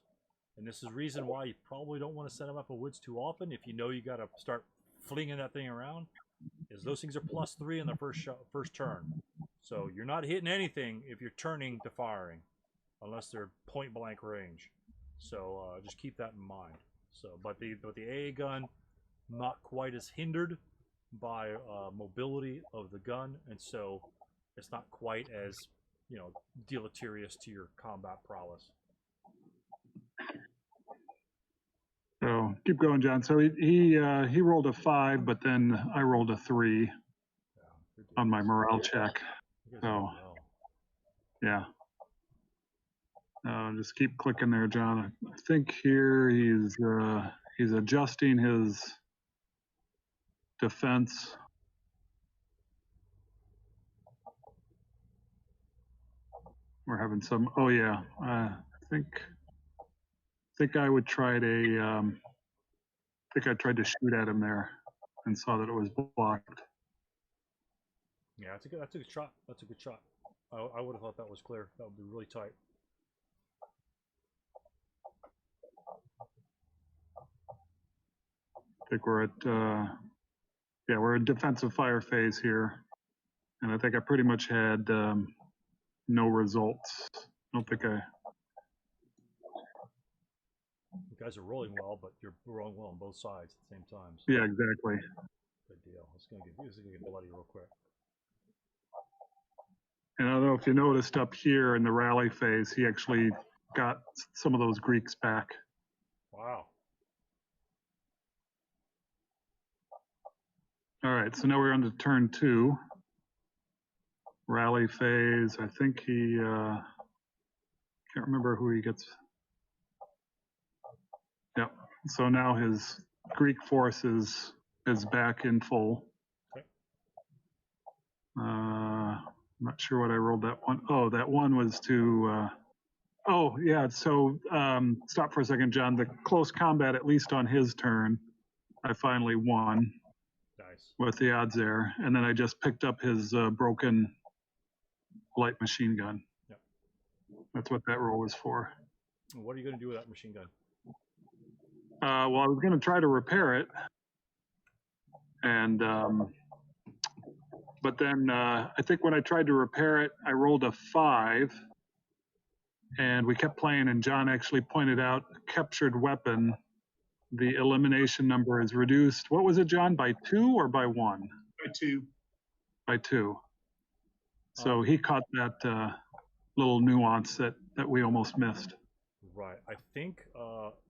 and this is the reason why you probably don't want to set them up in woods too often if you know you got to start flinging that thing around, is those things are +3 in the first turn. So you're not hitting anything if you're turning to firing, unless they're point blank range. So just keep that in mind. So, but the AA gun, not quite as hindered by mobility of the gun, and so it's not quite as deleterious to your combat prowess. keep going, John. So he rolled a 5, but then I rolled a 3 on my morale check. So yeah. Just keep clicking there, John. I think here he's adjusting his defense. We're having some. Oh yeah, I think I would try to. I think I tried to shoot at him there, and saw that it was blocked. Yeah, that's a good shot. That's a good shot. I would have thought that was clear. That would be really tight. I think we're at. Yeah, we're in defensive fire phase here, and I think I pretty much had no results. I don't think I. You guys are rolling well, but you're rolling well on both sides at the same time. So Yeah, exactly. good deal. This is gonna get bloody real quick. And I don't know if you noticed up here in the rally phase, he actually got some of those Greeks back. Wow. All right, so now we're on to turn 2. Rally phase. I think he can't remember who he gets. Yep. So now his Greek force is back in full. Okay. I'm not sure what I rolled that one. Oh, that one was to. Oh yeah. So stop for a second, John. The close combat, at least on his turn, I finally won. Nice. With the odds there, and then I just picked up his broken light machine gun. Yep. That's what that roll was for. What are you going to do with that machine gun? Well, I was going to try to repair it, and but then I think when I tried to repair it, I rolled a 5, and we kept playing, and John actually pointed out captured weapon. The elimination number is reduced. What was it, John? By 2 or by 1? By 2. By 2. So he caught that little nuance that we almost missed. Right. I think,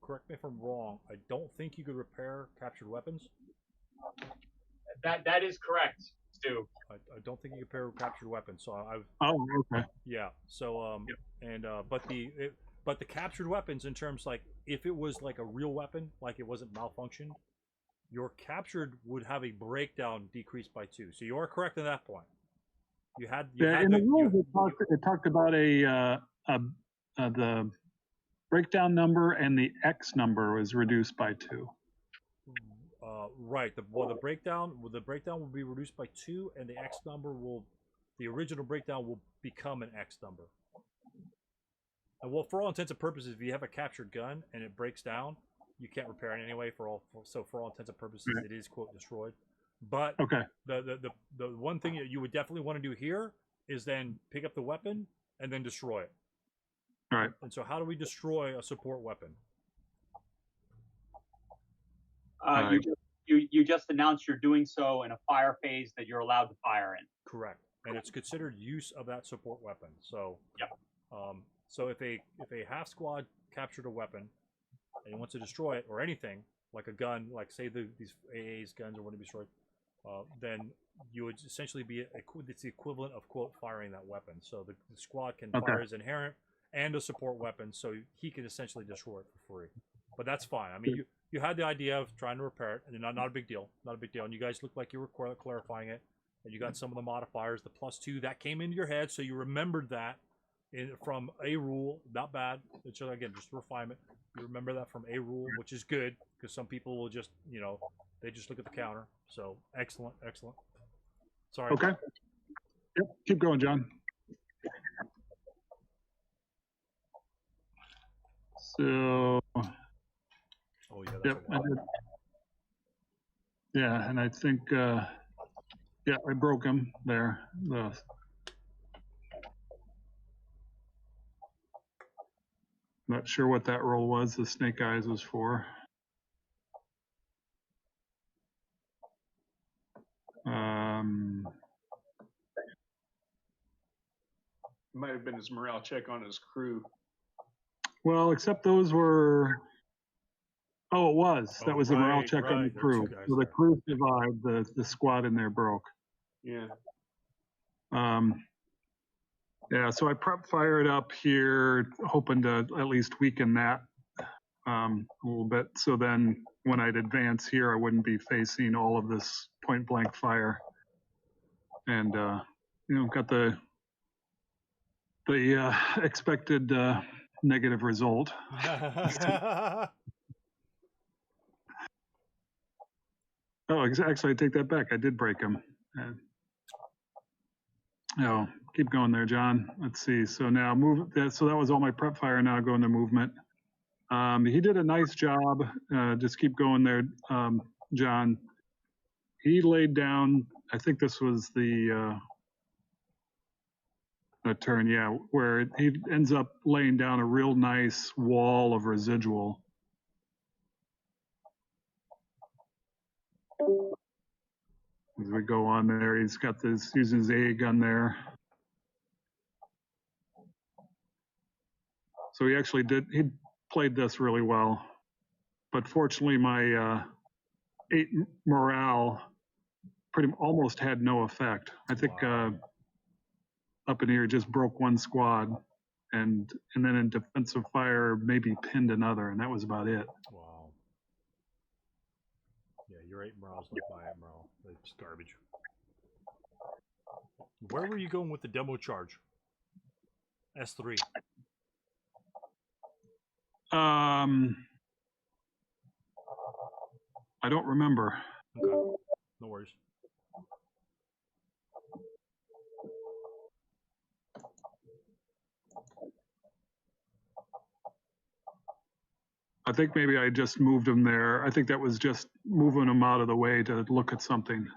correct me if I'm wrong, I don't think you could repair captured weapons. That is correct, Stu. I don't think you could repair captured weapons. So I've. Oh, okay. Yeah. So Yep. and but the captured weapons in terms like if it was like a real weapon, like it wasn't malfunctioned, your captured would have a breakdown decreased by 2. So you are correct at that point. You had In the rules it talked about the breakdown number, and the X number was reduced by 2. Right. The breakdown will be reduced by 2, and the X number the original breakdown will become an X number. And well, for all intents and purposes, if you have a captured gun and it breaks down, you can't repair it anyway. For all intents and purposes, it is quote destroyed. But okay. The one thing that you would definitely want to do here is then pick up the weapon and then destroy it. All right. And so, how do we destroy a support weapon? You just announced you're doing so in a fire phase that you're allowed to fire in. Correct, and it's considered use of that support weapon. So, yep. So if a half squad captured a weapon and he wants to destroy it or anything like a gun, like say these AA's guns are want to be destroyed, then you would essentially it's the equivalent of quote firing that weapon. So the squad can fire his inherent and a support weapon, so he can essentially destroy it for free. But that's fine. I mean, you had the idea of trying to repair it, and not a big deal, not a big deal. And you guys looked like you were clarifying it, and you got some of the modifiers, the +2 that came into your head, so you remembered that from a rule, not bad. It's again just refinement. You remember that from a rule, which is good because some people will just they just look at the counter. So excellent. Sorry. Okay. Yep. Keep going, John. So. Oh yeah. Yep. I did. Yeah, and I think I broke him there. Not sure what that roll was. The snake eyes was for. Might have been his morale check on his crew. Well, except those were. Oh, it was. That Oh, was a morale right, check on the right. There were crew. two guys So the there. crew survived. The squad in there broke. Yeah. Yeah, so I prep fired up here, hoping to at least weaken that a little bit. So then when I'd advance here, I wouldn't be facing all of this point blank fire. And, got the expected negative result. Oh, actually, I take that back. I did break him. No, keep going there, John. Let's see. So now move. So that was all my prep fire. Now going to movement. He did a nice job. Just keep going there, John. He laid down. I think this was the turn, yeah, where he ends up laying down a real nice wall of residual. As we go on there, he's got this using his A gun there. So he actually he played this really well. But fortunately, my 8 morale almost had no effect. I think up in here just broke one squad, and then in defensive fire maybe pinned another, and that was about it. Wow. Yeah, your 8 morale's like my 8 morale. It's garbage. Where were you going with the demo charge? S3. I don't remember. Okay. No worries. I think maybe I just moved him there. I think that was just moving him out of the way to look at something.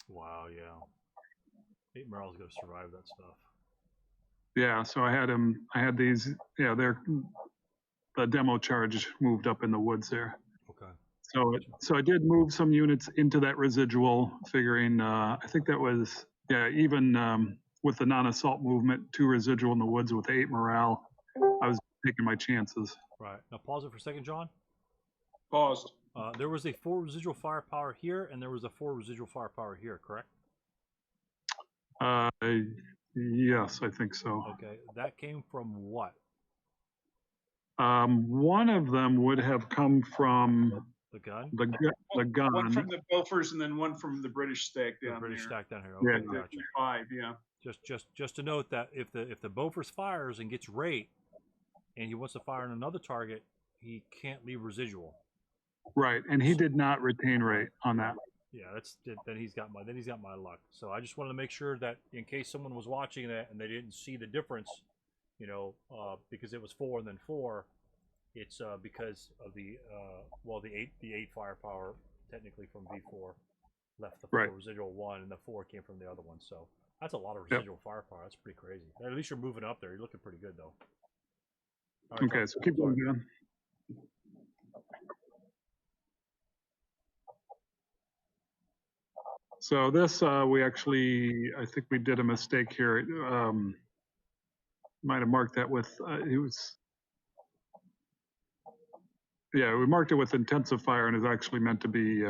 Wow, yeah. 8 morale's gonna survive that stuff. Yeah, so I had these, yeah, the demo charge moved up in the woods there. Okay. So I did move some units into that residual, figuring, I think that was, yeah, even with the non-assault movement, 2 residual in the woods with 8 morale, I was taking my chances. Right. Now pause it for a second, John. Paused. There was a 4 residual firepower here, and there was a 4 residual firepower here, correct? Yes, I think so. Okay. That came from what? One of them would have come from The gun? the gun. One from the Bofors and then one from the British stack The down British there. stack down here. Yeah. Okay, gotcha. 5, yeah. Just to note that if the Bofors fires and gets rate, and he wants to fire on another target, he can't leave residual. Right, and he did not retain rate on that. Yeah, then he's got my luck. So I just wanted to make sure that in case someone was watching that and they didn't see the difference, because it was 4 and then 4, it's because of the 8 firepower technically from V4 left the 4 Right. residual 1, and the 4 came from the other one. So that's a lot of residual firepower. That's pretty crazy. At least you're moving up there. You're looking pretty good though. All right, Okay, John. so keep going, John. So this, I think we did a mistake here. Might have marked that with, we marked it with intensive fire, and it's actually meant to be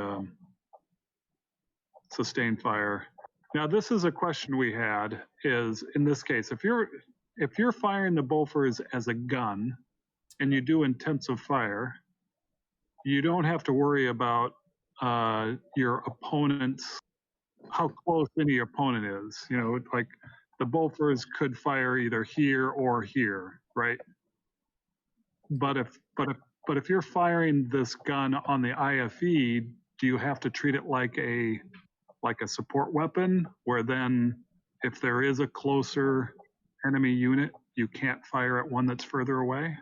sustained fire. Now, this is a question we had, is in this case, if you're firing the Bofors as a gun and you do intensive fire, you don't have to worry about your opponent's, how close any opponent is. Like the Bofors could fire either here or here, right? But if you're firing this gun on the IFE, do you have to treat it like a support weapon, where then if there is a closer enemy unit, you can't fire at one that's further away?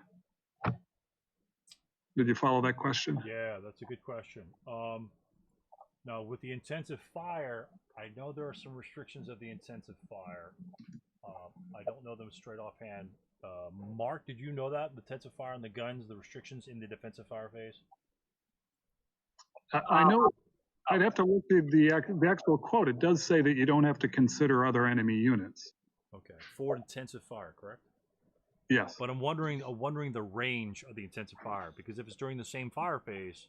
Did you follow that question? Yeah, that's a good question. Now, with the intensive fire, I know there are some restrictions of the intensive fire. I don't know them straight offhand. Mark, did you know that? The intensive fire on the guns, the restrictions in the defensive fire phase? I know. I'd have to look at the actual quote. It does say that you don't have to consider other enemy units. Okay, 4 intensive fire, correct? Yes. But I'm wondering the range of the intensive fire, because if it's during the same fire phase,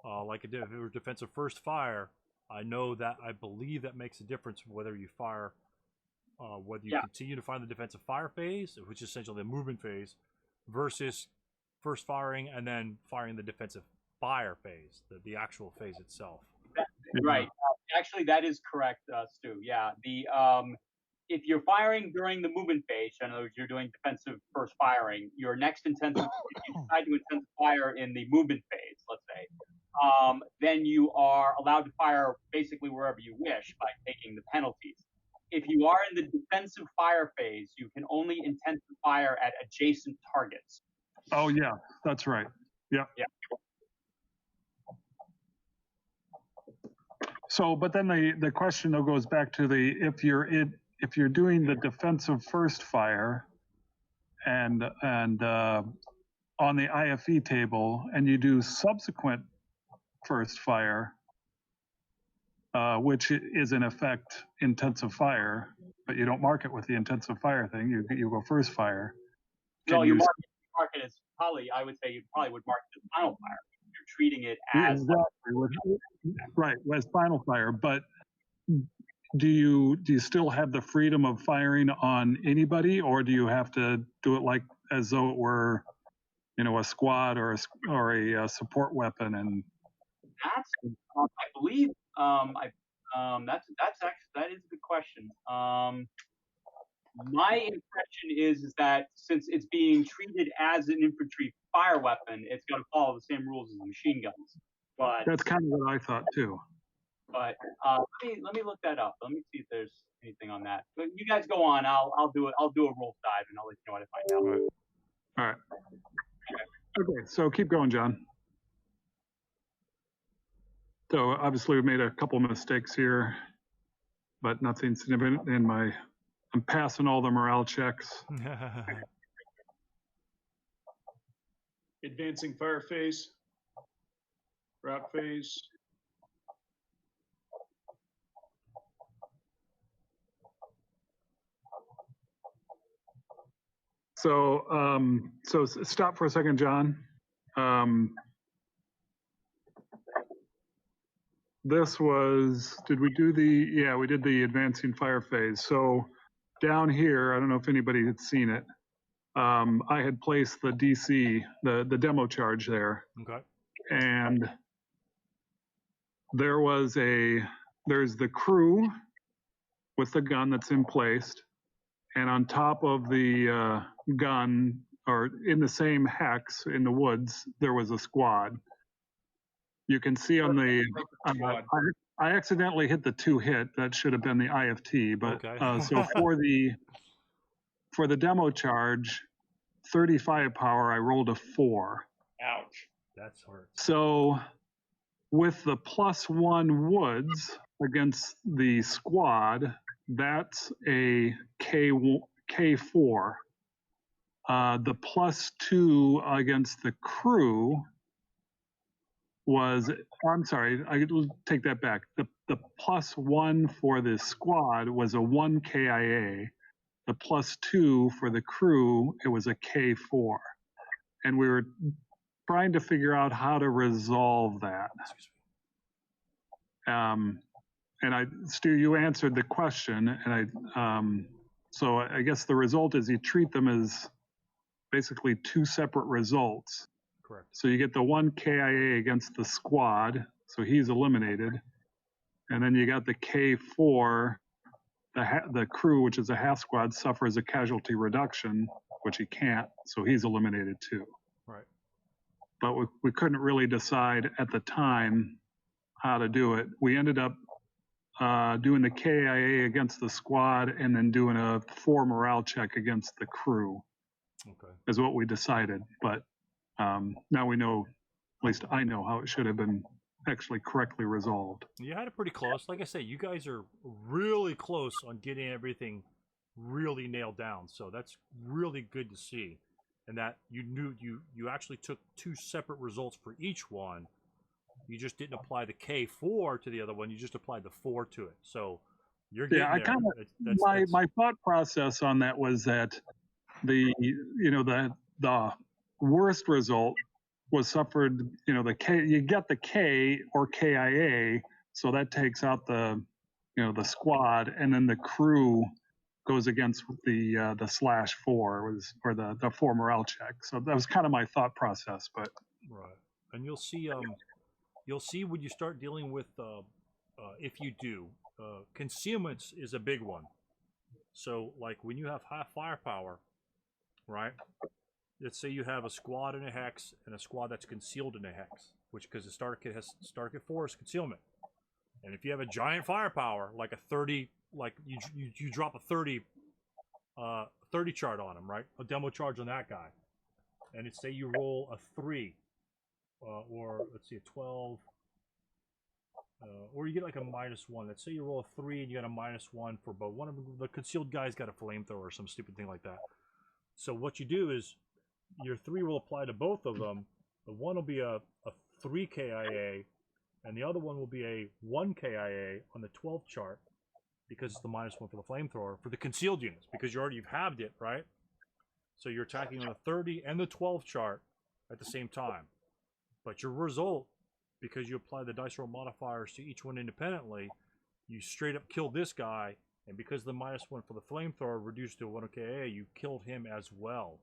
like if it was defensive first fire, I believe that makes a difference whether you fire, whether you continue to fire the defensive fire phase, which is essentially the movement phase, versus first firing and then firing the defensive fire phase, the actual phase itself. Right. Actually, that is correct, Stu. Yeah. If you're firing during the movement phase, in other words, you're doing defensive first firing, your next intensive, if you decide to intensive fire in the movement phase, let's say, then you are allowed to fire basically wherever you wish by taking the penalties. If you are in the defensive fire phase, you can only intensive fire at adjacent targets. Oh yeah, that's right. Yeah. Yeah. So, but then the question though goes back to if you're doing the defensive first fire, and on the IFE table, and you do subsequent first fire, which is in effect intensive fire, but you don't mark it with the intensive fire thing. You go first fire. No, you mark it as probably. I would say you probably would mark it as final fire. You're treating it as right, as final fire. But do you still have the freedom of firing on anybody, or do you have to do it like as though it were, a squad or a support weapon? And that's, I believe, that's actually, that is a good question. My impression is that since it's being treated as an infantry fire weapon, it's going to follow the same rules as the machine guns. But that's kind of what I thought too. But let me look that up. Let me see if there's anything on that. But you guys go on. I'll do it. I'll do a rules dive and I'll let you know what I find out. All right. Okay, so keep going, John. So obviously we made a couple mistakes here, but nothing significant I'm passing all the morale checks. Advancing fire phase, route phase. So stop for a second, John. This was, did we do we did the advancing fire phase. So down here, I don't know if anybody had seen it. I had placed the DC, the demo charge there. Okay. And there's the crew with the gun that's in place. And on top of the gun, or in the same hex in the woods, there was a squad. You can see on the, I accidentally hit the 2 hit. That should have been the IFT. But okay. So for the demo charge, 35 power, I rolled a 4. Ouch. That's hard. So with the +1 woods against the squad, that's a K4. The +2 against the crew was, I'm sorry, I take that back. The +1 for the squad was a 1 KIA. The +2 for the crew, it was a K4. And we were trying to figure out how to resolve that. And Stu, you answered the question, and so I guess the result is you treat them as basically 2 separate results. Correct. So you get the 1 KIA against the squad, so he's eliminated, and then you got the K4, the crew, which is a half squad, suffers a casualty reduction, which he can't, so he's eliminated too. Right. But we couldn't really decide at the time how to do it. We ended up doing the KIA against the squad and then doing a 4 morale check against the crew. Okay. Is what we decided. But now we know, at least I know how it should have been actually correctly resolved. You had it pretty close. Like I say, you guys are really close on getting everything really nailed down. So that's really good to see. And that you knew you actually took 2 separate results for each one. You just didn't apply the K4 to the other one. You just applied the 4 to it. So You're getting I there. kind of That's my thought process on that was that the worst result was suffered. The K, you get the K or KIA, so that takes out the the squad, and then the crew goes against the /4 was or the 4 morale check. So that was kind of my thought process, but right. And you'll see when you start dealing with if you do concealments is a big one. So like when you have high firepower, right? Let's say you have a squad in a hex and a squad that's concealed in a hex, which because the starter kit 4 is concealment. And if you have a giant firepower, like a 30, like you drop a 30 chart on him, right? A demo charge on that guy. And it's say you roll a 3, or let's see, a 12, or you get like a -1. Let's say you roll a 3 and you got a -1 for both. One of the concealed guys got a flamethrower or some stupid thing like that. So what you do is your 3 will apply to both of them. The one will be a 3 KIA, and the other one will be a 1 KIA on the 12 chart, because it's the -1 for the flamethrower for the concealed units, because you've halved it, right? So you're attacking on the 30 and the 12 chart at the same time. But your result, because you apply the dice roll modifiers to each one independently, you straight up kill this guy, and because the -1 for the flamethrower reduced to 1 KIA, you killed him as well.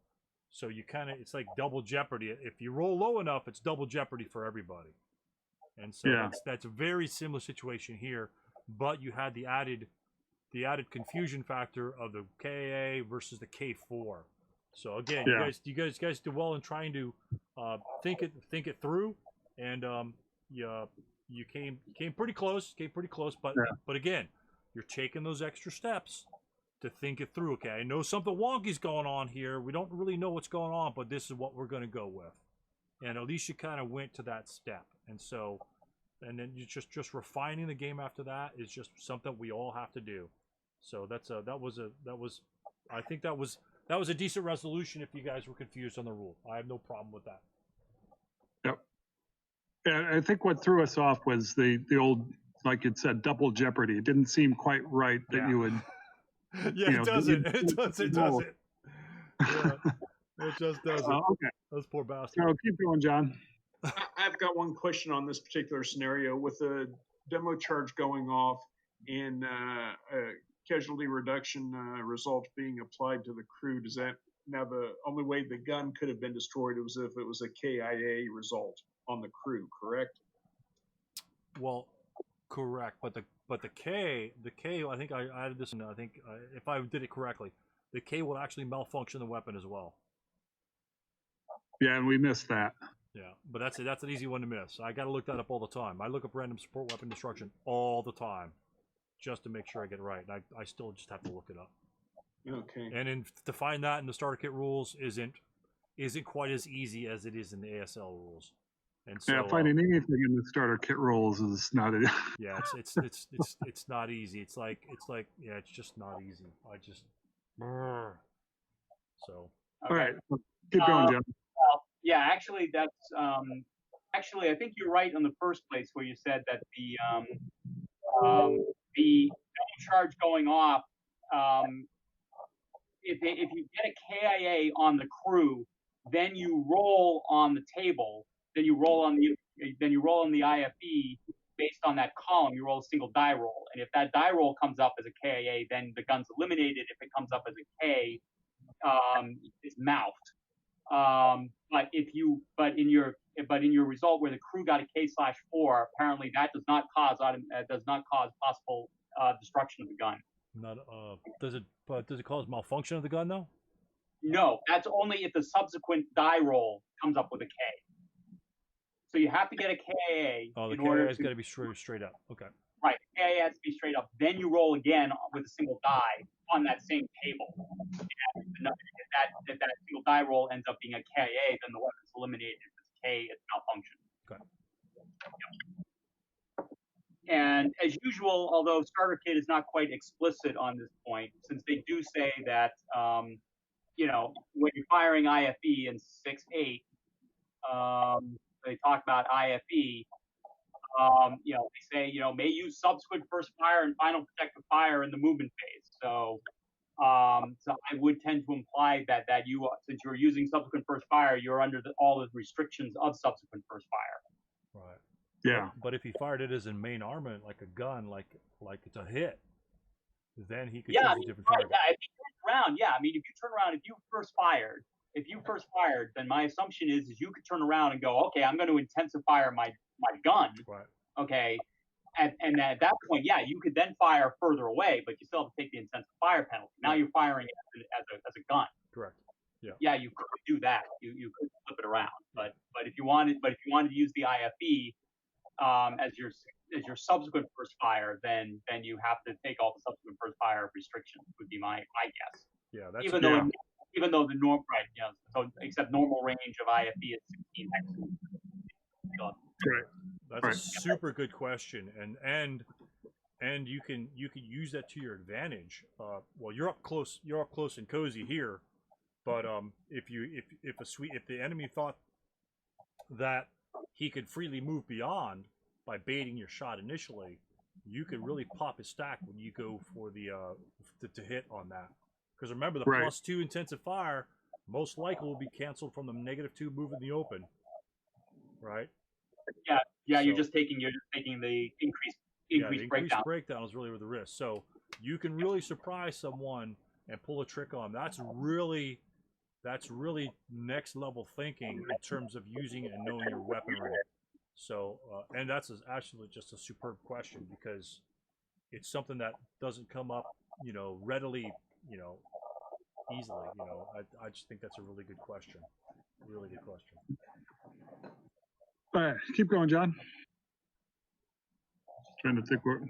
So you it's like double jeopardy. If you roll low enough, it's double jeopardy for everybody. And so that's a very similar situation here, but you had the added confusion factor of the KA versus the K4. So again, you guys did well in trying to think it through, and you came pretty close, but again, you're taking those extra steps to think it through. Okay, I know something wonky's going on here. We don't really know what's going on, but this is what we're going to go with. And at least you kind of went to that step. And so, and then you just refining the game after that is just something we all have to do. So I think that was a decent resolution if you guys were confused on the rule. I have no problem with that. Yep. And I think what threw us off was the old, like it said, double jeopardy. It didn't seem quite right that you would. It doesn't. It doesn't. Yeah, it just doesn't. Okay. Those poor bastards. So keep going, John. I've got one question on this particular scenario. With the demo charge going off and casualty reduction result being applied to the crew, does that now the only way the gun could have been destroyed was if it was a KIA result on the crew, correct? Well, correct, but the K, I think I added this, and I think if I did it correctly, the K will actually malfunction the weapon as well. Yeah, and we missed that. Yeah, but that's an easy one to miss. I got to look that up all the time. I look up random support weapon destruction all the time, just to make sure I get it right. And I still just have to look it up. Okay. And to find that in the starter kit rules isn't quite as easy as it is in the ASL rules. And so finding anything in the starter kit rules is not it. Yeah, it's not easy. It's like yeah, it's just not easy. So. All right, keep going, John. Yeah, actually, that's actually I think you're right on the first place where you said that the charge going off, if you get a KIA on the crew, then you roll on the table, then you roll on the IFE based on that column. You roll a single die roll, and if that die roll comes up as a KIA, then the gun's eliminated. If it comes up as a K, it's mouthed. But in your result where the crew got a K/4, apparently that does not cause possible destruction of the gun. Not does it cause malfunction of the gun though? No, that's only if the subsequent die roll comes up with a K. So you have to get a KA. Oh, the KA has got to be straight up. Okay. Right, KA has to be straight up. Then you roll again with a single die on that same table. And if that single die roll ends up being a KA, then the weapon's eliminated. If it's K, it's malfunction. Okay. And as usual, although starter kit is not quite explicit on this point, since they do say that when you're firing IFE in 6.8, they talk about IFE. They say, may use subsequent first fire and final protective fire in the movement phase. So I would tend to imply that you, since you're using subsequent first fire, you're under all the restrictions of subsequent first fire. Right. Yeah. But if he fired it as in main armament, like a gun, like it's a hit, then he could Yeah, choose a different target. Yeah, if you turn around, if you turn around, if you first fired, then my assumption is you could turn around and go, okay, I'm going to intensify my gun. Right. Okay. And at that point, you could then fire further away, but you still have to take the intensive fire penalty. Now you're firing it as a gun. Correct. Yeah. Yeah, you could do that. You could flip it around. But if you wanted to use the IFE as your subsequent first fire, then you have to take all the subsequent first fire restrictions. Would be my guess. Yeah. That's even though the norm, right? So except normal range of IFE is 16 hexes. Right. That's a super good question, and you can use that to your advantage. Well, you're up close and cozy here, but if the enemy thought that he could freely move beyond by baiting your shot initially, you could really pop his stack when you go for the to hit on that. Because remember, the +2 intensive fire most likely will be canceled from the -2 move in the open, right? Yeah, so, you're just taking the increased breakdown. Breakdown is really where the risk. So you can really surprise someone and pull a trick on them. That's really next level thinking in terms of using it and knowing your weaponry. So and that's actually just a superb question, because it's something that doesn't come up, readily, easily. I just think that's a really good question. Really good question. All right, keep going, John. Trying to think what.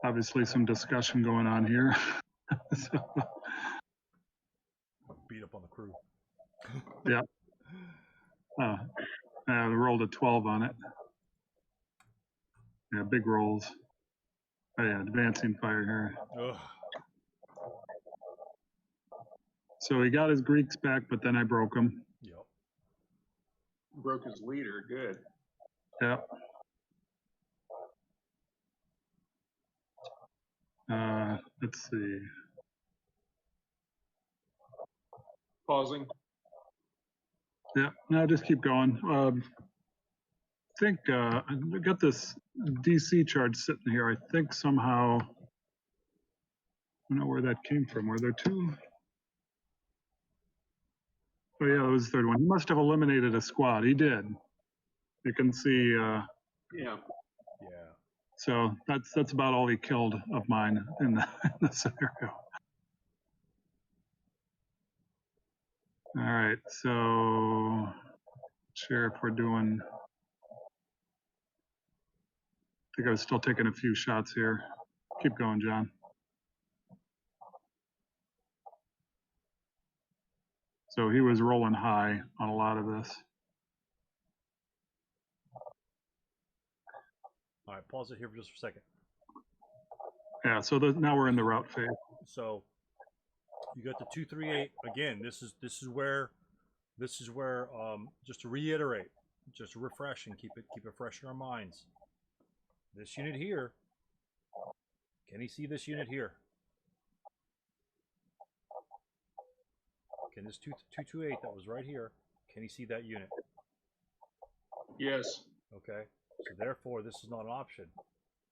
Obviously, some discussion going on here. Beat up on the crew. Yeah. I rolled a 12 on it. Yeah, big rolls. Oh yeah, advancing fire here. Ugh. So he got his Greeks back, but then I broke him. Yep. Broke his leader. Good. Yeah. Let's see. Pausing. Yeah, no, just keep going. I think I got this DC charge sitting here. I think somehow, I don't know where that came from. Were there two? Oh yeah, that was the third one. He must have eliminated a squad. He did. You can see. Yeah. Yeah. So that's about all he killed of mine in the scenario. All right, so Sheriff, we're doing. I think I was still taking a few shots here. Keep going, John. So he was rolling high on a lot of this. All right, pause it here for just a second. Yeah, so now we're in the route phase. So you got the 238 again. This is where just to reiterate, just to refresh and keep it fresh in our minds. This unit here. Can he see this unit here? Can this 228 that was right here? Can he see that unit? Yes. Okay. So therefore, this is not an option.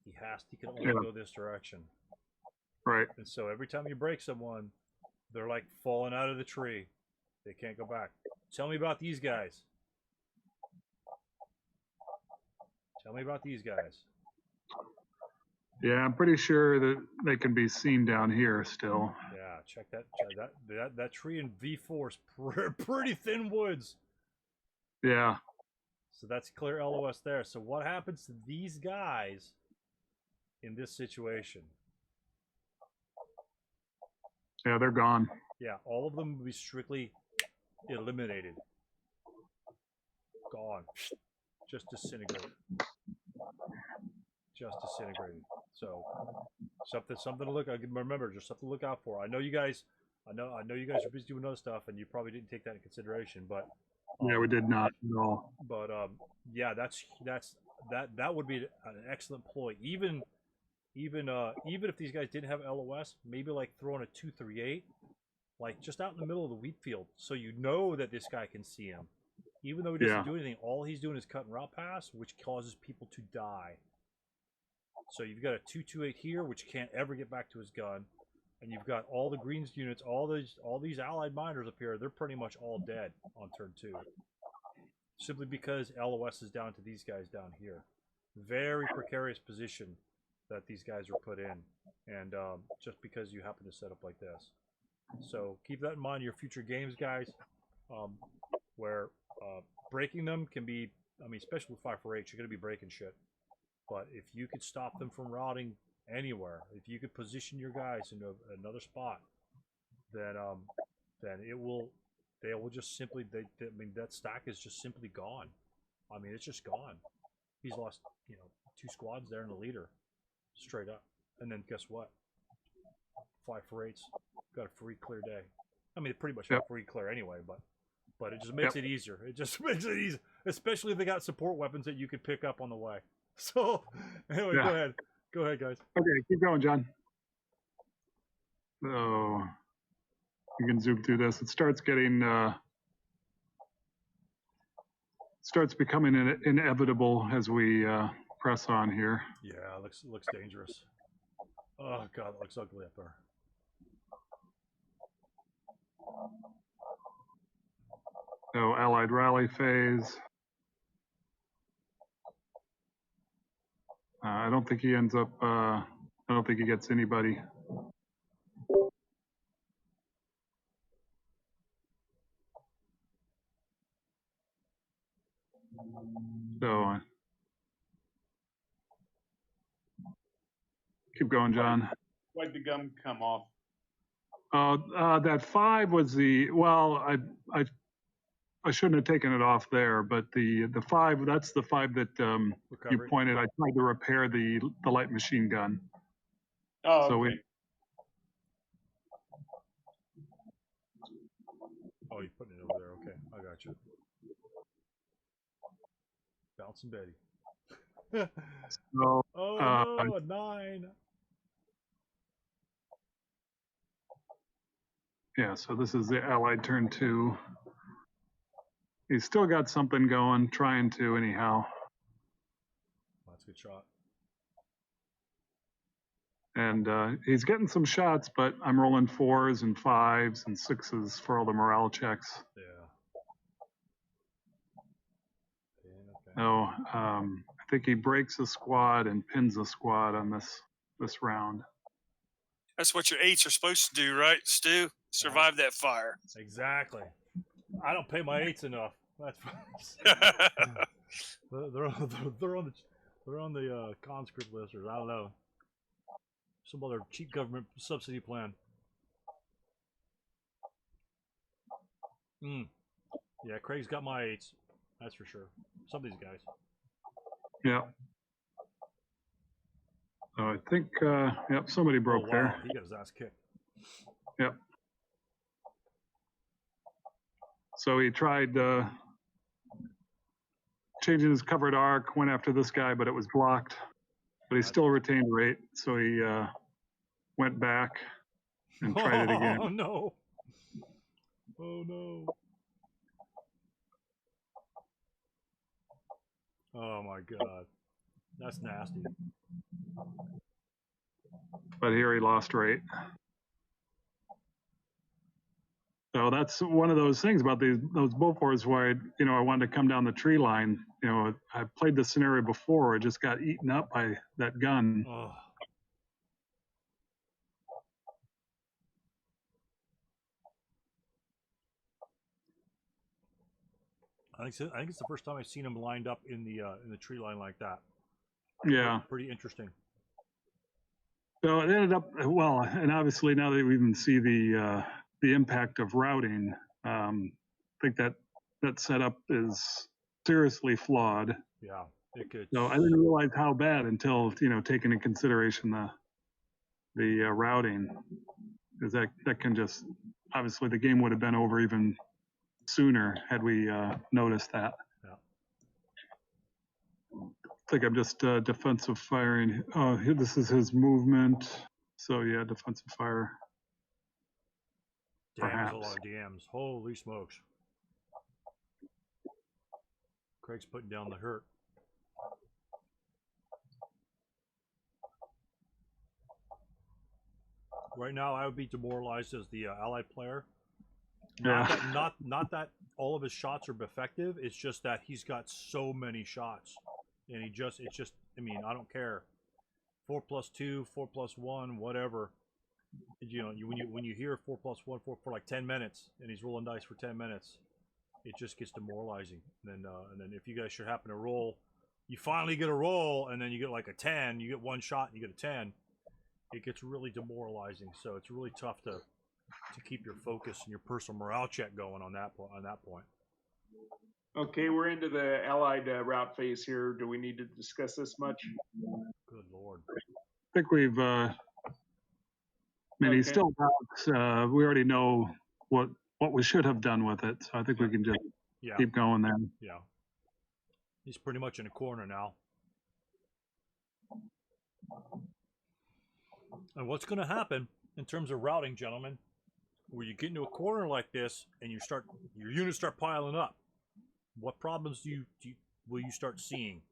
He can only go this direction. Right. And so every time you break someone, they're like falling out of the tree. They can't go back. Tell me about these guys. Tell me about these guys. Yeah, I'm pretty sure that they can be seen down here still. Yeah, check that tree in V4 is pretty thin woods. Yeah. So that's clear LOS there. So what happens to these guys in this situation? Yeah, they're gone. Yeah, all of them will be strictly eliminated. Gone. Just disintegrated. Just disintegrated. So something to look. Remember, just something to look out for. I know you guys are busy doing other stuff, and you probably didn't take that into consideration. But Yeah, we did not at all. But yeah, that would be an excellent ploy. Even if these guys didn't have LOS, maybe like throwing a 238, like just out in the middle of the wheat field, so you know that this guy can see him. Even though he doesn't Yeah. do anything, all he's doing is cutting route pass, which causes people to die. So you've got a 228 here, which can't ever get back to his gun, and you've got all the greens units, all these allied miners up here. They're pretty much all dead on turn 2, simply because LOS is down to these guys down here. Very precarious position that these guys are put in, and just because you happen to set up like this. So keep that in mind in your future games, guys, where breaking them can be, I mean, especially with 548, you're going to be breaking shit. But if you could stop them from routing anywhere, if you could position your guys into another spot, then they will just simply, I mean, that stack is just simply gone. I mean, it's just gone. He's lost, 2 squads there in the leader, straight up. And then guess what? 548's got a free clear day. I mean, it pretty much got a free clear anyway, but it just makes it easier. It just makes it easy, especially if they got support weapons that you could pick up on the way. So anyway, go ahead, guys. Okay, keep going, John. So you can zoom through this. It starts getting starts becoming inevitable as we press on here. Yeah, it looks dangerous. Oh god, it looks ugly up there. So Allied rally phase. I don't think he ends up. I don't think he gets anybody. So keep going, John. Why'd the gum come off? That 5 was the, well, I shouldn't have taken it off there, but the 5, that's the 5 that you pointed. I tried to repair the light machine gun. Oh, So okay. Oh, you're putting it over there. Okay, I got you. Bouncing Betty. So, oh no, a 9. Yeah, so this is the Allied turn 2. He's still got something going, trying to anyhow. That's a good shot. And he's getting some shots, but I'm rolling 4s and 5s and 6s for all the morale checks. Yeah. Okay. No, I think he breaks a squad and pins a squad on this round. That's what your 8s are supposed to do, right, Stu? Survive that fire. Exactly. I don't pay my 8s enough. That's they're on the conscript list, or I don't know, some other cheap government subsidy plan. Yeah, Craig's got my 8s. That's for sure. Some of these guys. Yeah. So I think, yep, somebody broke there. He got his ass kicked. Yep. So he tried changing his covered arc, went after this guy, but it was blocked. But he still retained rate, so he went back and tried it again. Oh no! Oh no! Oh my god, that's nasty. But here he lost rate. So that's one of those things about those Bofors where I wanted to come down the tree line. I played the scenario before. I just got eaten up by that gun. Oh. I think it's the first time I've seen him lined up in the tree line like that. Yeah. Pretty interesting. So it ended up well, and obviously now that we even see the impact of routing, I think that setup is seriously flawed. Yeah, it could. So I didn't realize how bad until taking into consideration the routing, because that can just obviously the game would have been over even sooner had we noticed that. Yeah. I think I'm just defensive firing. Oh, this is his movement. So yeah, defensive fire. Damn, there's a Perhaps. lot of DMs. Holy smokes. Craig's putting down the hurt. Right now, I would be demoralized as the allied player. Not Yeah. that, not that all of his shots are effective. It's just that he's got so many shots, and it's just. I mean, I don't care. 4+2, 4+1, whatever. You know, when you hear 4+1 for like 10 minutes, and he's rolling dice for 10 minutes, it just gets demoralizing. And then if you guys should happen to roll, you finally get a roll, and then you get like a 10. You get one shot, and you get a 10. It gets really demoralizing. So it's really tough to keep your focus and your personal morale check going on that point. Okay, we're into the allied route phase here. Do we need to discuss this much? Good Lord. I think we've. I mean, he's Okay. still out. We already know what we should have done with it. So I think we can just Yeah. keep going then. Yeah. He's pretty much in a corner now. And what's going to happen in terms of routing, gentlemen, where you get into a corner like this and your units start piling up, what problems will you start seeing?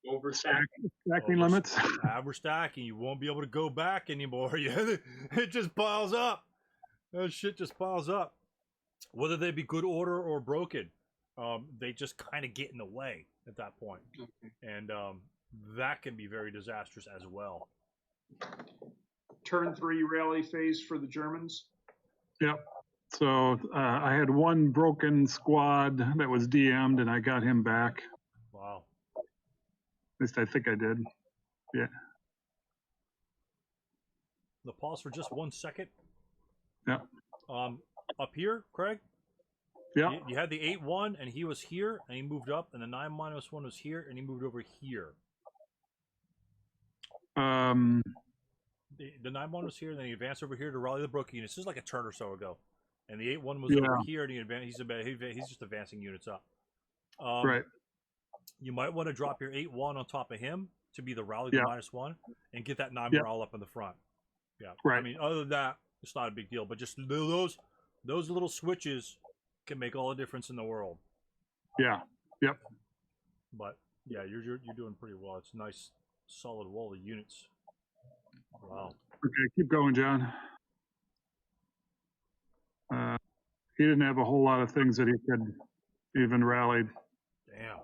Overstack. Stacking limits. Overstacking. You won't be able to go back anymore. It just piles up. That shit just piles up. Whether they be good order or broken, they just kind of get in the way at that point. And that can be very disastrous as well. Turn 3 rally phase for the Germans. Yep. So I had one broken squad that was DM'd, and I got him back. Wow. At least I think I did. Yeah. The pause for just 1 second. Yeah. Up here, Craig. Yeah. You had the 8-1, and he was here, and he moved up, and the 9-1 was here, and he moved over here. The 9-1 was here, and then he advanced over here to rally the broken units. This is like a turn or so ago. And the 8-1 was over here, and he's just advancing units up. Right. You might want to drop your 8-1 on top of him to be the rally, the -1, and get that 9 morale up in the front. Yeah. Right. I mean, other than that, it's not a big deal. But just those little switches can make all the difference in the world. Yeah. Yep. But yeah, you're doing pretty well. It's a nice, solid wall of units. Wow. Okay, keep going, John. He didn't have a whole lot of things that he could even rally. Damn.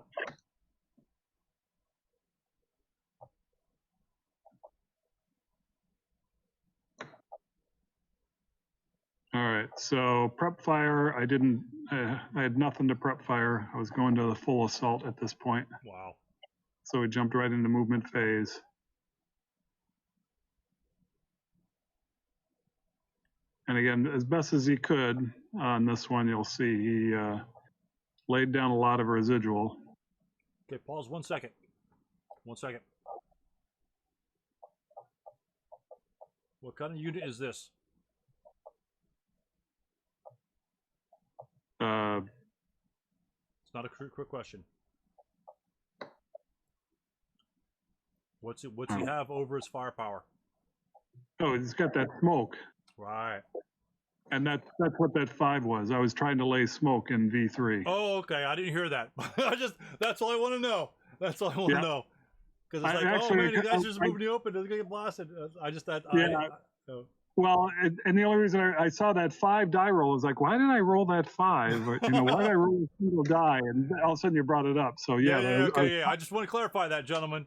All right, so prep fire, I didn't, I had nothing to prep fire. I was going to the full assault at this point. Wow. So we jumped right into movement phase. And again, as best as he could on this one, you'll see he laid down a lot of residual. Okay, pause 1 second. 1 second. What kind of unit is this? It's not a quick question. What's he have over his firepower? Oh, he's got that smoke. Right. And that's what that 5 was. I was trying to lay smoke in V3. Oh, okay. I didn't hear that. That's all I want to know. That's all I want to know. Because it's like, oh man, the guy's just moving the open. Doesn't get blasted. Well, and the only reason I saw that 5 die roll is like, why did I roll that 5? Why did I roll a single die? And all of a sudden you brought it up. So I just want to clarify that, gentlemen.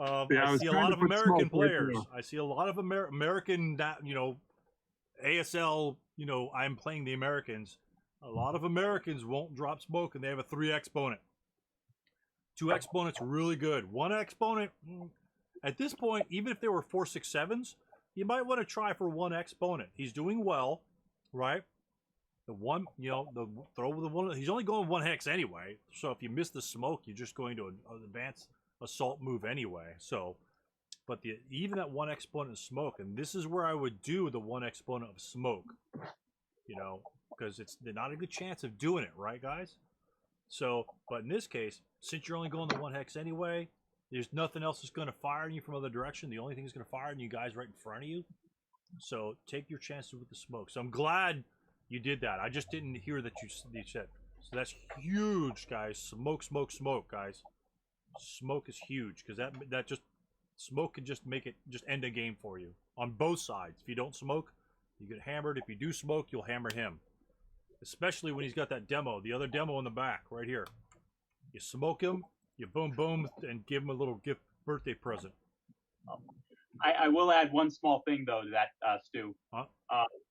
I see a lot of American players. I see a lot of American, ASL. I'm playing the Americans. A lot of Americans won't drop smoke, and they have a 3 exponent. 2 exponents really good. 1 exponent, at this point, even if there were 4, 6, 7s, you might want to try for 1 exponent. He's doing well, right? The one, throw the one. He's only going 1 hex anyway. So if you miss the smoke, you're just going to an advanced assault move anyway. So, but even that 1 exponent of smoke, and this is where I would do the 1 exponent of smoke. you know, because it's not a good chance of doing it, right, guys? So, but in this case, since you're only going the 1 hex anyway, there's nothing else that's going to fire on you from other direction. The only thing that's going to fire on you guys right in front of you. So take your chances with the smoke. So I'm glad you did that. I just didn't hear that you said. So that's huge, guys. Smoke, smoke, smoke, guys. Smoke is huge because that just smoke can just make it just end a game for you on both sides. If you don't smoke, you get hammered. If you do smoke, you'll hammer him. Especially when he's got that demo, the other demo in the back, right here. You smoke him, you boom boom, and give him a little gift birthday present. I will add one small thing though to that, Stu. Huh?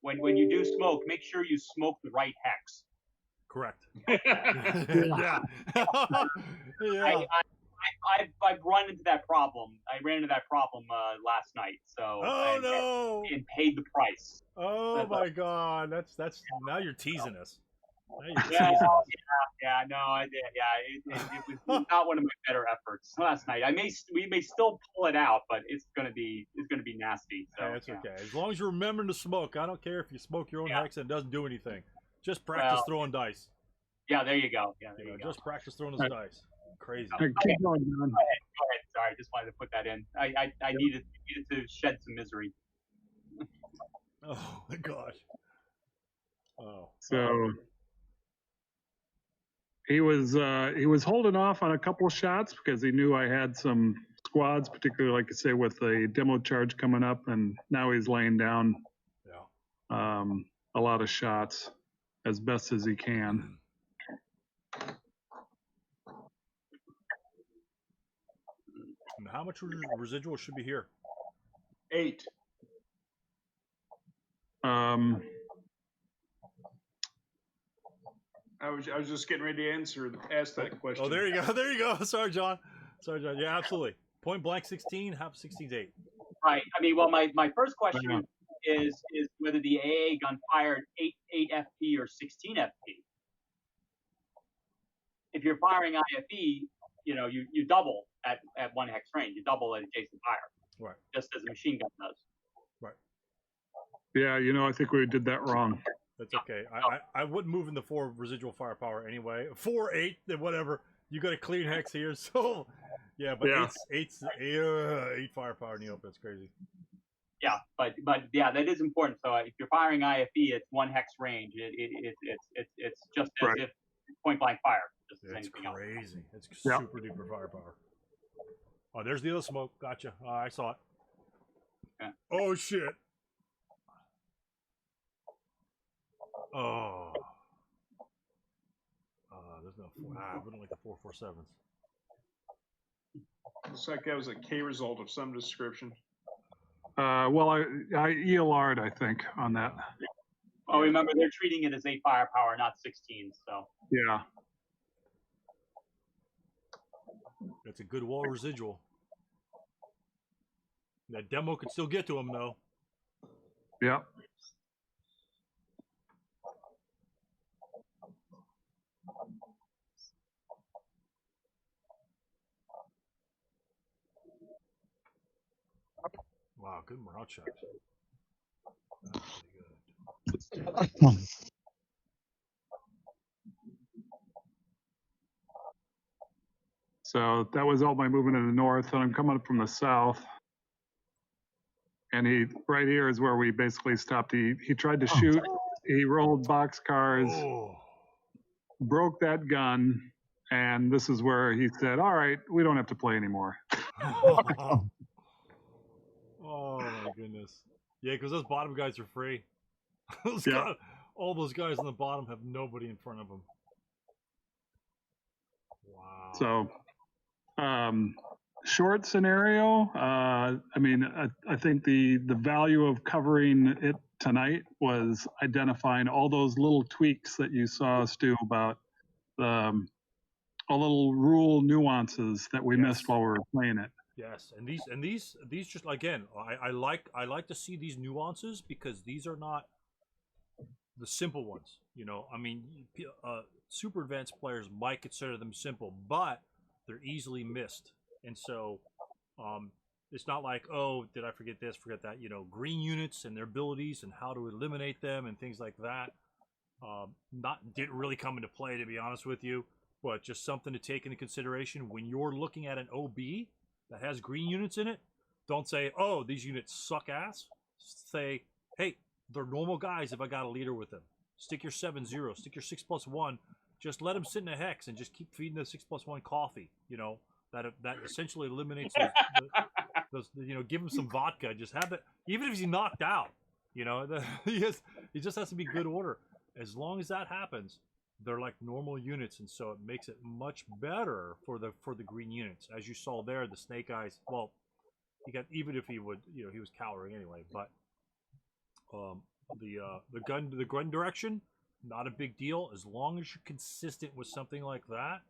When you do smoke, make sure you smoke the right hex. Correct. Yeah. Yeah. I've run into that problem. I ran into that problem last night. So Oh no! and paid the price. Oh my God! That's now you're teasing us. Now you're teasing Yeah, us. yeah, no, I did. Yeah, it was not one of my better efforts last night. We may still pull it out, but it's gonna be nasty. So Hey, that's okay. As long as you're remembering to smoke, I don't care if you smoke your own hex and it doesn't do anything. Just practice throwing dice. Yeah, there you go. Yeah, there you go. Just practice throwing those dice. Crazy. Keep going, John. Go ahead. Sorry, just wanted to put that in. I needed to shed some misery. Oh my gosh. Oh. So he was holding off on a couple of shots because he knew I had some squads, particularly like I say with the demo charge coming up, and now he's laying down a lot of shots as best as he can. And how much residual should be here? 8. I was just getting ready to ask that question. Oh, there you go. There you go. Sorry, John. Yeah, absolutely. Point blank 16, half 16's 8. Right. I mean, well, my first question is whether the AA gun fired 8 FP or 16 FP. If you're firing IFE, you know, you double at 1 hex range. You double at adjacent fire. Right. Just as a machine gun does. Right. Yeah, I think we did that wrong. That's okay. I wouldn't move in the 4 residual firepower anyway. 4, 8, then whatever. You got a clean hex here, so yeah. But Yeah. 8 firepower in the open. That's crazy. Yeah, but yeah, that is important. So if you're firing IFE at 1 hex range, it's just as if point blank fire. Just as It's anything else. crazy. It's super duper firepower. Oh, there's the other smoke. Gotcha. I saw it. Yeah. Oh shit. Oh. There's no 4. We don't like the 4.47s. Looks like that was a K result of some description. Well, I ELR'd, I think, on that. Oh, remember, they're treating it as 8 firepower, not 16. So Yeah. That's a good wall residual. That demo could still get to him though. Yeah. Wow, good morale checks. That's pretty good. So that was all my movement in the north, and I'm coming up from the south. And right here is where we basically stopped. He tried to shoot. He rolled boxcars, broke that gun, and this is where he said, "All right, we don't have to play anymore." Oh my goodness. Yeah, because those bottom guys are free. Yeah. All those guys on the bottom have nobody in front of them. Wow. So, short scenario. I mean, I think the value of covering it tonight was identifying all those little tweaks that you saw, Stu, about all little rule nuances that we missed while we were playing it. Yes, and these just again, I like to see these nuances because these are not the simple ones. You know, I mean, super advanced players might consider them simple, but they're easily missed, and so it's not like, oh, did I forget this, forget that? You know, green units and their abilities and how to eliminate them and things like that. Didn't really come into play, to be honest with you, but just something to take into consideration when you're looking at an OB that has green units in it. Don't say, "Oh, these units suck ass." Say, "Hey, they're normal guys. If I got a leader with them, stick your 7-0, stick your 6+1. Just let them sit in a hex and just keep feeding the 6+1 coffee. That essentially eliminates those. Give him some vodka. Just have it, even if he's knocked out. He just has to be good order. As long as that happens, they're like normal units, and so it makes it much better for the green units. As you saw there, the snake eyes. Well, even if he would, he was cowering anyway. But the gun direction, not a big deal as long as you're consistent with something like that.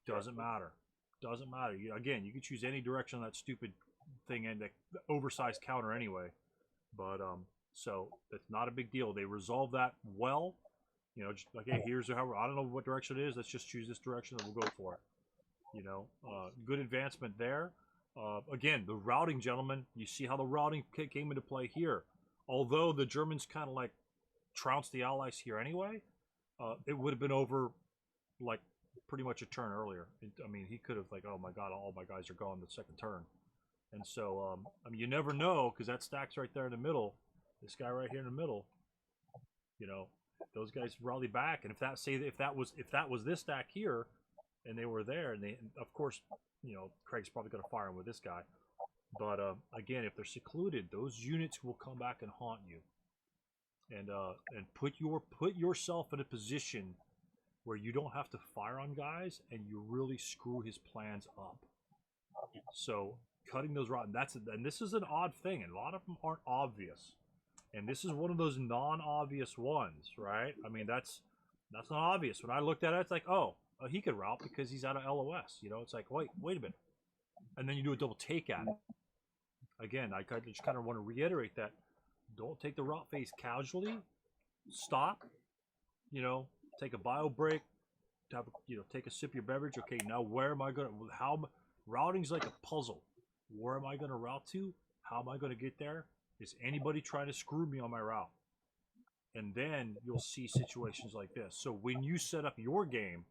Doesn't matter. Doesn't matter. Again, you can choose any direction on that stupid thing and the oversized counter anyway. But so it's not a big deal. They resolve that well. Just like, hey, here's how. I don't know what direction it is. Let's just choose this direction and we'll go for it. Good advancement there. Again, the routing, gentlemen. You see how the routing came into play here. Although the Germans kind of like trounced the Allies here anyway, it would have been over like pretty much a turn earlier. He could have like, oh my god, all my guys are gone the second turn. And so, you never know because that stack's right there in the middle. This guy right here in the middle, those guys rally back. And if that was this stack here, and they were there, and of course, Craig's probably going to fire him with this guy. But again, if they're secluded, those units will come back and haunt you, and put yourself in a position where you don't have to fire on guys, and you really screw his plans up. So cutting those rotten, and this is an odd thing, and a lot of them aren't obvious, and this is one of those non-obvious ones, right? That's not obvious. When I looked at it, it's like, oh, he could route because he's out of LOS. It's like, wait a minute, and then you do a double take at it. Again, I just kind of want to reiterate that. Don't take the route phase casually. Stop. Take a bio break. Take a sip of your beverage. Okay, now where am I going to? Routing's like a puzzle. Where am I going to route to? How am I going to get there? Is anybody trying to screw me on my route? And then you'll see situations like this. So when you set up your game,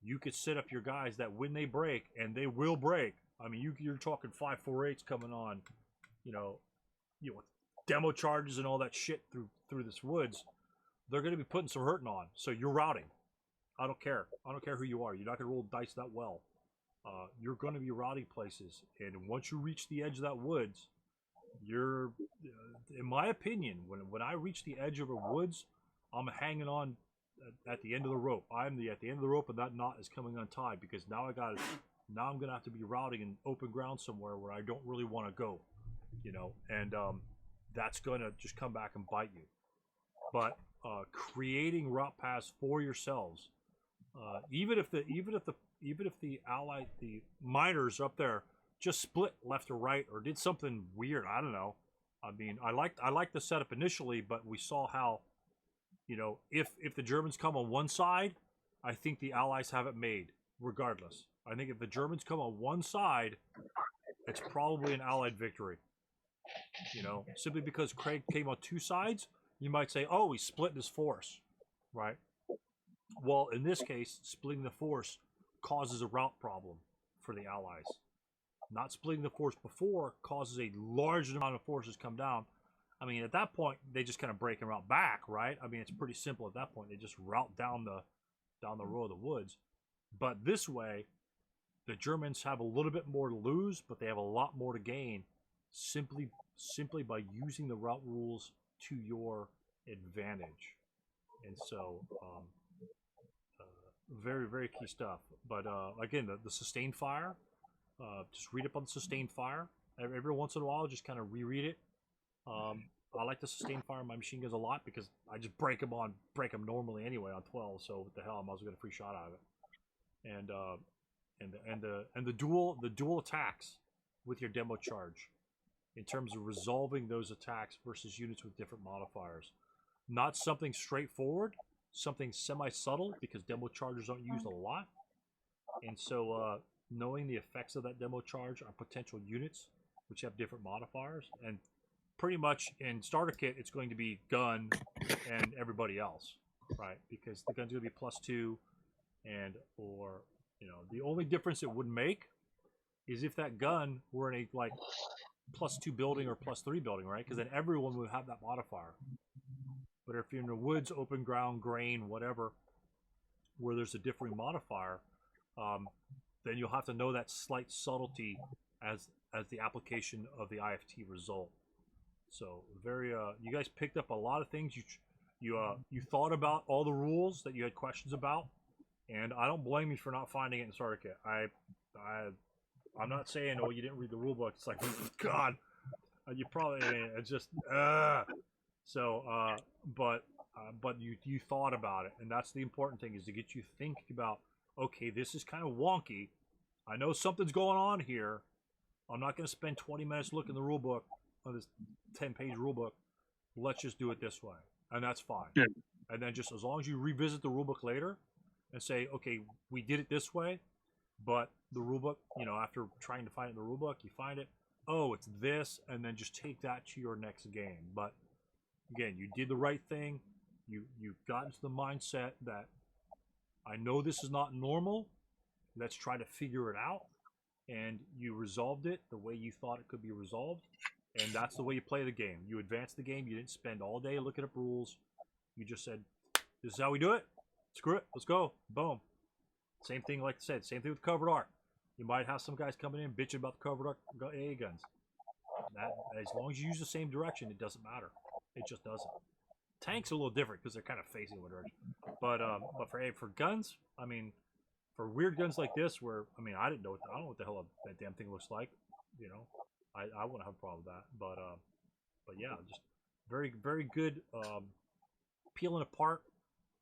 you could set up your guys that when they break, and they will break. You're talking 5-4-8s coming on, demo charges and all that shit through this woods. They're going to be putting some hurting on. So you're routing. I don't care. I don't care who you are. You're not going to roll dice that well. You're going to be routing places, and once you reach the edge of that woods, you're, in my opinion, when I reach the edge of a woods, I'm hanging on at the end of the rope. I'm at the end of the rope, and that knot is coming untied because now I'm gonna have to be routing in open ground somewhere where I don't really want to go, and that's gonna just come back and bite you. But creating route paths for yourselves, even if the miners up there just split left or right or did something weird, I don't know. I liked the setup initially, but we saw how, if the Germans come on one side, I think the Allies have it made regardless. I think if the Germans come on one side, it's probably an Allied victory. Simply because Craig came on two sides, you might say, oh, he's splitting his force, right? Well, in this case, splitting the force causes a route problem for the Allies. Not splitting the force before causes a large amount of forces come down. At that point, they just kind of break and route back, right? It's pretty simple at that point. They just route down the row of the woods. But this way, the Germans have a little bit more to lose, but they have a lot more to gain simply by using the route rules to your advantage. And so, very, very key stuff. But again, the sustained fire, just read up on the sustained fire. Every once in a while, just kind of reread it. I like the sustained fire on my machine guns a lot because I just break them normally anyway on 12. So what the hell, I'm also get a free shot out of it. And the dual attacks with your demo charge, in terms of resolving those attacks versus units with different modifiers. Not something straightforward, something semi-subtle because demo charges aren't used a lot. And so knowing the effects of that demo charge on potential units which have different modifiers, and pretty much in starter kit it's going to be gun and everybody else. right? Because the gun's gonna be +2, and or the only difference it would make is if that gun were in a like +2 building or +3 building, right? Because then everyone would have that modifier. But if you're in the woods, open ground, grain, whatever, where there's a differing modifier, then you'll have to know that slight subtlety as the application of the IFT result. So very, you guys picked up a lot of things. You thought about all the rules that you had questions about, and I don't blame you for not finding it in Starter Kit. I'm not saying, oh, you didn't read the rule book. It's like, God, you probably, I mean, it's just, so, but you thought about it, and that's the important thing, is to get you thinking about, okay, this is kind of wonky. I know something's going on here. I'm not going to spend 20 minutes looking at the rule book on this 10-page rule book. Let's just do it this way, and that's fine. Yeah. And then just as long as you revisit the rule book later and say, okay, we did it this way, but the rule book, after trying to find it in the rule book, you find it, oh, it's this, and then just take that to your next game. But again, you did the right thing. You've gotten to the mindset that I know this is not normal. Let's try to figure it out. And you resolved it the way you thought it could be resolved. And that's the way you play the game. You advance the game. You didn't spend all day looking up rules. You just said, this is how we do it. Screw it. Let's go. Boom. Same thing, like I said, same thing with covered art. You might have some guys coming in bitching about the covered art AA guns. That, as long as you use the same direction, it doesn't matter. It just doesn't. Tanks are a little different because they're kind of facing one direction. But for guns, I mean, for weird guns like this, where I mean, I don't know what the hell that damn thing looks like. I wouldn't have a problem with that. But yeah, just very very good peeling apart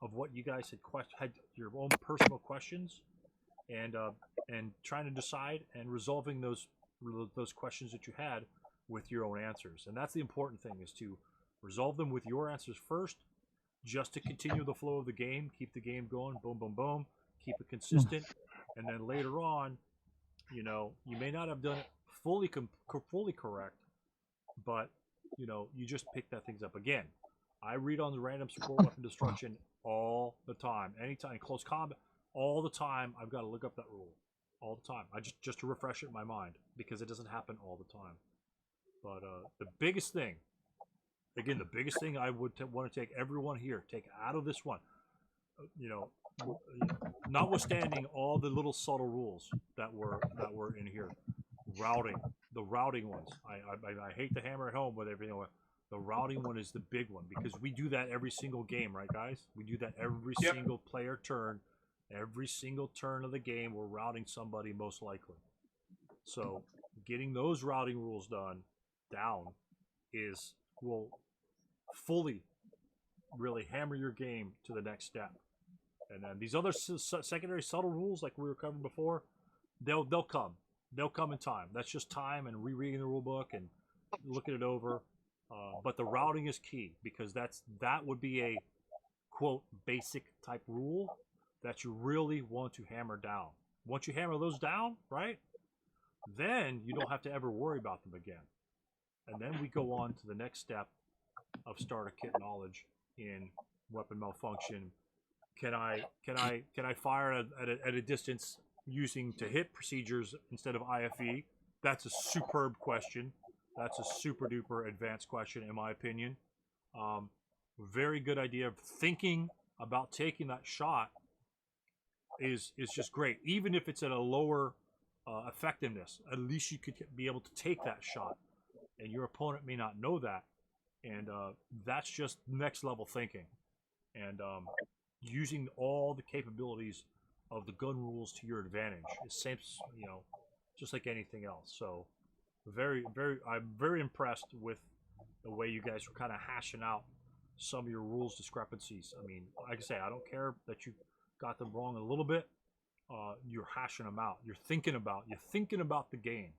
of what you guys had your own personal questions, and trying to decide and resolving those questions that you had with your own answers. And that's the important thing, is to resolve them with your answers first, just to continue the flow of the game, keep the game going, boom, boom, boom, keep it consistent. And then later on, you may not have done it fully correct, but you just pick that things up. Again, I read on the random support weapon destruction all the time, anytime, close combat, all the time. I've got to look up that rule all the time. I just to refresh it in my mind, because it doesn't happen all the time. But the biggest thing I would want to take everyone here, take out of this one, notwithstanding all the little subtle rules that were in here, the routing ones. I hate to hammer it home with everything. The routing one is the big one, because we do that every single game, right, guys? We do that every single player turn. Every single turn of the game, we're routing somebody, most likely. So getting those routing rules down will fully really hammer your game to the next step. And then these other secondary subtle rules, like we were covering before, they'll come. They'll come in time. That's just time and rereading the rule book and looking it over. But the routing is key, because that would be a quote basic type rule that you really want to hammer down. Once you hammer those down, right, then you don't have to ever worry about them again. And then we go on to the next step of starter kit knowledge in weapon malfunction. Can I fire at a distance using to hit procedures instead of IFE? That's a superb question. That's a super duper advanced question, in my opinion. Very good idea of thinking about taking that shot is just great. Even if it's at a lower effectiveness, at least you could be able to take that shot, and your opponent may not know that. And that's just next level thinking, and using all the capabilities of the gun rules to your advantage. It seems, just like anything else. So I'm very impressed with the way you guys were kind of hashing out some of your rules discrepancies. I mean, like I say, I don't care that you got them wrong a little bit. You're hashing them out. You're thinking about the game,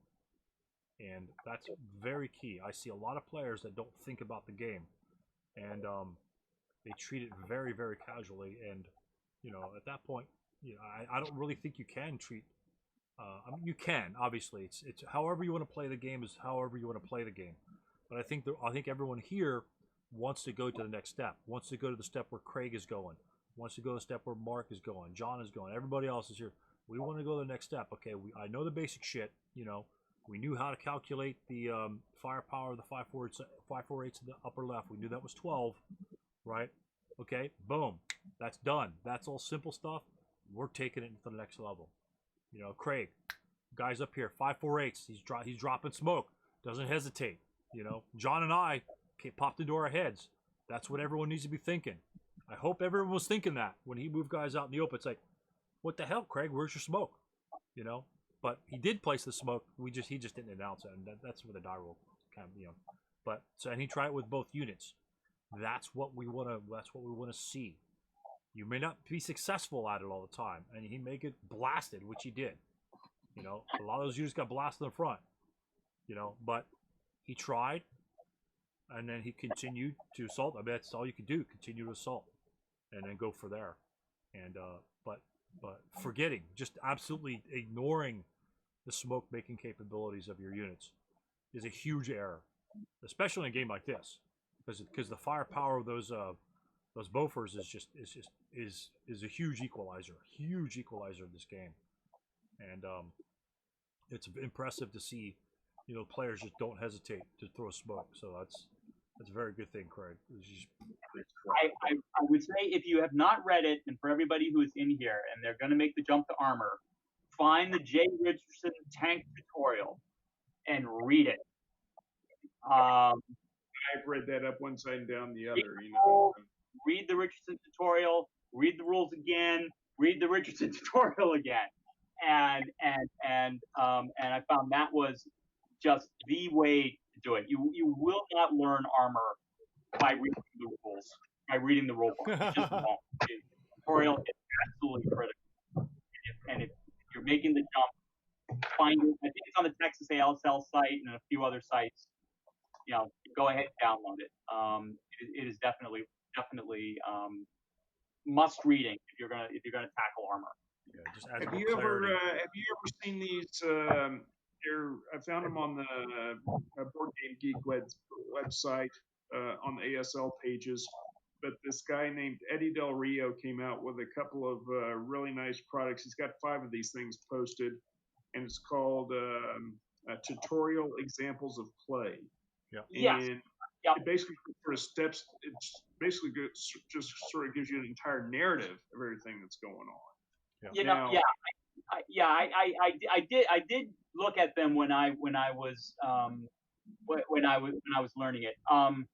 and that's very key. I see a lot of players that don't think about the game, and they treat it very, very casually. And at that point, I don't really think you can treat. I mean, you can, obviously. It's however you want to play the game is however you want to play the game. But I think everyone here wants to go to the next step, wants to go to the step where Craig is going, wants to go to the step where Mark is going, John is going, everybody else is here. We want to go to the next step. Okay, I know the basic shit. You know, we knew how to calculate the firepower of the 548s in the upper left. We knew that was 12, right? Okay, boom, that's done. That's all simple stuff. We're taking it to the next level. You know, Craig, guys up here, 548s. He's dropping smoke. Doesn't hesitate. You know, John and I popped into our heads. That's what everyone needs to be thinking. I hope everyone was thinking that when he moved guys out in the open. It's like, what the hell, Craig? Where's your smoke? You know, but he did place the smoke. He just didn't announce it, and that's where the die roll kind of, you know. But so, and he tried it with both units. That's what we want to. That's what we want to see. You may not be successful at it all the time, and he may get blasted, which he did. You know, a lot of those units got blasted in the front. You know, but he tried, and then he continued to assault. I mean, that's all you can do: continue to assault, and then go for there. And but forgetting, just absolutely ignoring the smoke making capabilities of your units is a huge error, especially in a game like this, because the firepower of those Bofors is a huge equalizer in this game, and it's impressive to see, you know, players just don't hesitate to throw smoke. So that's a very good thing, Craig. I would say if you have not read it, and for everybody who is in here and they're going to make the jump to armor, find the Jay Richardson tank tutorial and read it. I've read that up one side and down the other. You know, read the Richardson tutorial, read the rules again, read the Richardson tutorial again, and I found that was just the way to do it. You will not learn armor by reading the rules, by reading the rule book. You just won't. The tutorial is absolutely critical. And if you're making the jump, find it. I think it's on the Texas ALSL site and a few other sites. You know, go ahead and download it. It is definitely must reading if you're gonna tackle armor. Yeah, just adds have more you clarity. ever seen these? I found them on the Board Game Geek website on the ASL pages. But this guy named Eddie Del Rio came out with a couple of really nice products. He's got 5 of these things posted, and it's called Tutorial Examples of Play. Yeah. Yes. And Yep. it basically sort of steps. It's basically just sort of gives you an entire narrative of everything that's going on. Yeah. You know, I did look at them when I was learning it. And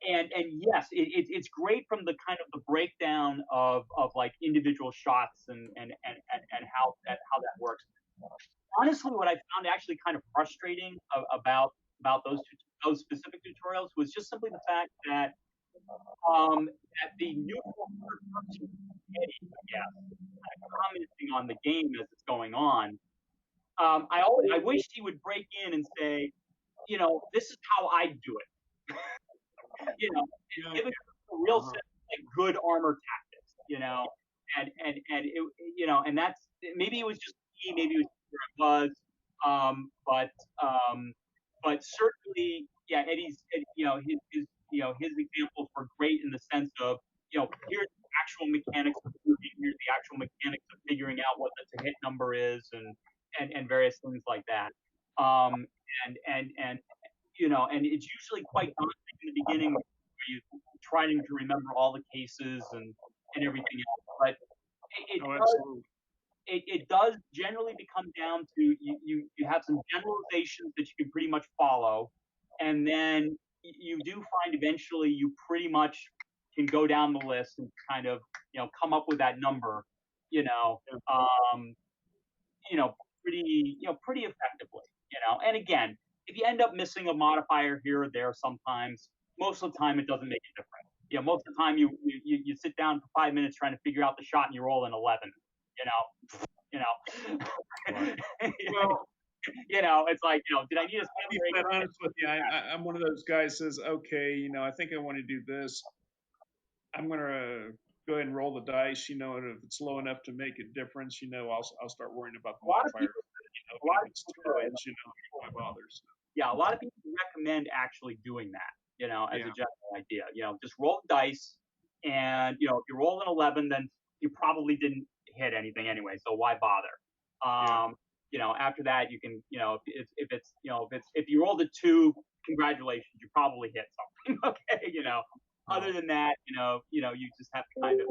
yes, it's great from the kind of the breakdown of like individual shots and how that works. Honestly, what I found actually kind of frustrating about those specific tutorials was just simply the fact that at the neutral person, commenting on the game as it's going on. I wish he would break in and say, you know, this is how I do it. You know, give it a real sense of like good armor tactics. You know, and it, you know, and that's maybe it was just me, maybe it was where I was, but certainly, yeah, Eddie's, you know, his examples were great in the sense of, you know, here's the actual mechanics of moving, here's the actual mechanics of figuring out what the hit number is, and various things like that. And you know, and it's usually quite daunting in the beginning where you trying to remember all the cases and everything else, but it does generally become down to you have some generalizations that you can pretty much follow, and then you do find eventually you pretty much can go down the list and kind of, you know, come up with that number, you know, pretty effectively, you know. And again, if you end up missing a modifier here or there sometimes, most of the time it doesn't make a difference. You know, most of the time you sit down for 5 minutes trying to figure out the shot and you roll an 11, you know. Well, you know, it's like, you know, did I need a to be quite honest with you, I'm one of those guys says, okay, you know, I think I want to do this. I'm going to go ahead and roll the dice, you know, and if it's low enough to make a difference, you know, I'll start worrying about the modifier. Yeah, a lot of people recommend actually doing that. you know, as Yeah. a general idea. You know, just roll the dice, and you know, if you roll an 11, then you probably didn't hit anything anyway, so why bother? Yeah. You know, after that, you can, you know, if it's, you know, if you rolled a 2, congratulations, you probably hit something. Okay, you know. Other than that, you just have to kind of.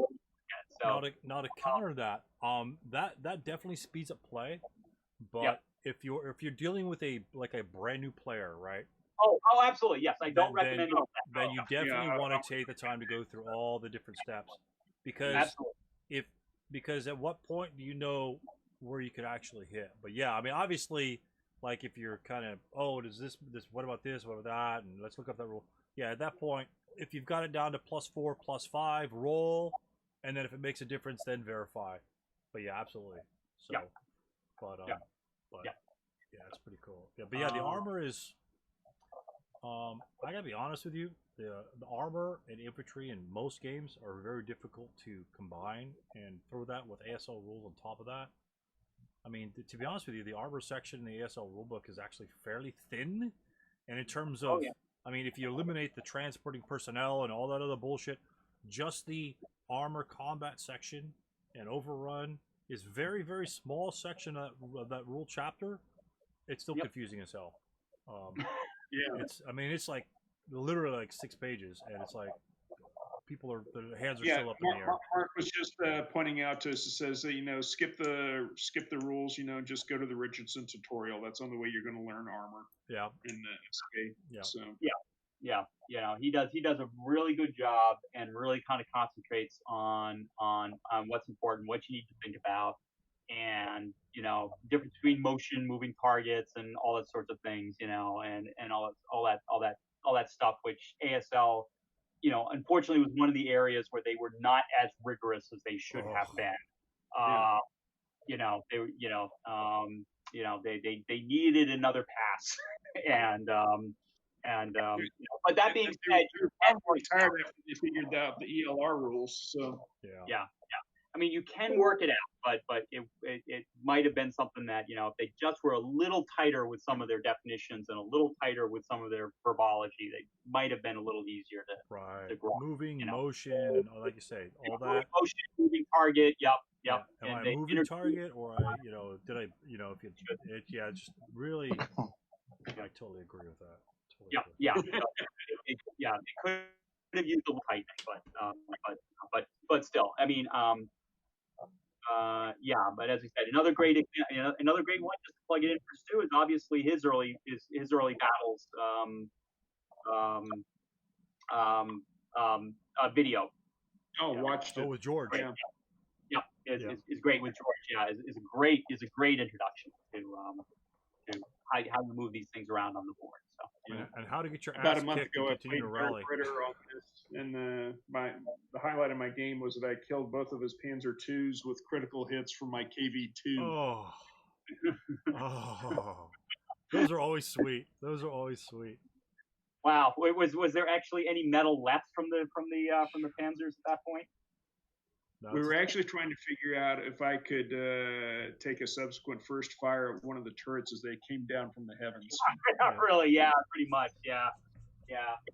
Now So to counter that, that definitely speeds up play. But Yep. if you're dealing with a brand new player, right? oh, absolutely, yes, I don't Then recommend then you definitely Yeah. want to take the time to go through all the different steps, because absolutely. if because at what point do you know where you could actually hit? But yeah, I mean, obviously, like if you're kind of, oh, does this what about this, what about that, and let's look up that rule. Yeah, at that point, if you've got it down to +4, +5, roll, and then if it makes a difference, then verify. But yeah, absolutely. So, Yeah. but Yeah. but Yeah. yeah, it's pretty cool. Yeah, but yeah, the armor is. I gotta be honest with you. The armor and infantry in most games are very difficult to combine, and throw that with ASL rules on top of that. I mean, to be honest with you, the armor section in the ASL rulebook is actually fairly thin, and in terms of, yeah. I mean, if you eliminate the transporting personnel and all that other bullshit, just the armor combat section and overrun is very, very small section of that rule chapter. It's still Yep. confusing as hell. Yeah. I mean, it's like literally like 6 pages, and it's like their hands are Yeah, still up in the air. Mark was just pointing out to us. It says that, skip the rules. Just go to the Richardson tutorial. That's the only way you're going to learn armor Yeah, in the SK. yeah. So Yeah, he does a really good job, and really kind of concentrates on what's important, what you need to think about, and difference between motion, moving targets, and all that sorts of things, and all that stuff, which ASL, unfortunately, was one of the areas where they were not as rigorous as they should have Oh. been. Yeah. They were, they needed another pass, and but that being said, they're probably tired after they figured out the ELR rules. So yeah. I mean, you can work it out, but it might have been something that, if they just were a little tighter with some of their definitions and a little tighter with some of their verbology, they might have been a little easier to grow. Moving, motion, and like you say, all that. Motion, moving target, yep. Am I a moving target, or did I, if you, just really, I totally agree with that. They could have used a little tightening, but still, I mean, but as we said, another great one, just to plug it in for Stu, is obviously his early battles video. watched it. With George. Is great with George. Yeah, is a great introduction to how you move these things around on the board. So and how to get your About ass a month kicked ago, I and continue played to rally. Critter on this, and the highlight of my game was that I killed both of his Panzer IIs with critical hits from my KV2. Oh, those are always sweet. Wow, was there actually any metal left from the Panzers at that point? We were actually trying to figure out if I could take a subsequent first fire at one of the turrets as they came down from the heavens. Not really, yeah, pretty much, yeah.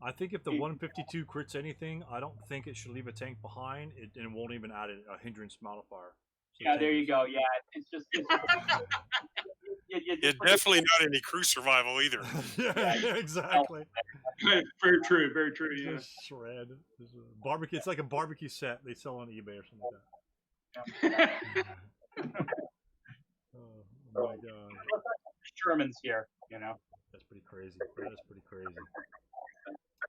I think if the 152 crits anything, I don't think it should leave a tank behind. It won't even add a hindrance modifier. So yeah, there you go. Yeah, it's just definitely not any crew survival either. Yeah, exactly. Very true. Very true. Yeah. Just shred. Barbecue. It's like a barbecue set they sell on eBay or something like that. Oh my god. Sherman's here, That's pretty crazy. That is pretty crazy.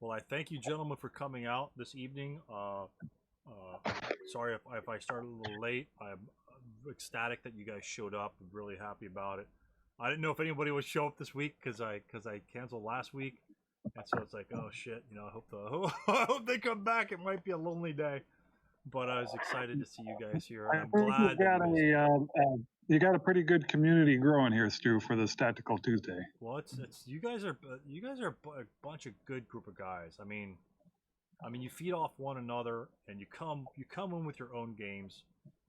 Well, I thank you, gentlemen, for coming out this evening. Sorry if I started a little late. I'm ecstatic that you guys showed up. I'm really happy about it. I didn't know if anybody would show up this week because I canceled last week, and so it's like, oh shit, I hope they come back. It might be a lonely day, but I was excited to see you guys here. And I'm glad you got a pretty good community growing here, Stu, for this Tactical Tuesday. Well, it's you guys are a bunch of good group of guys. I mean, you feed off one another, and you come in with your own games.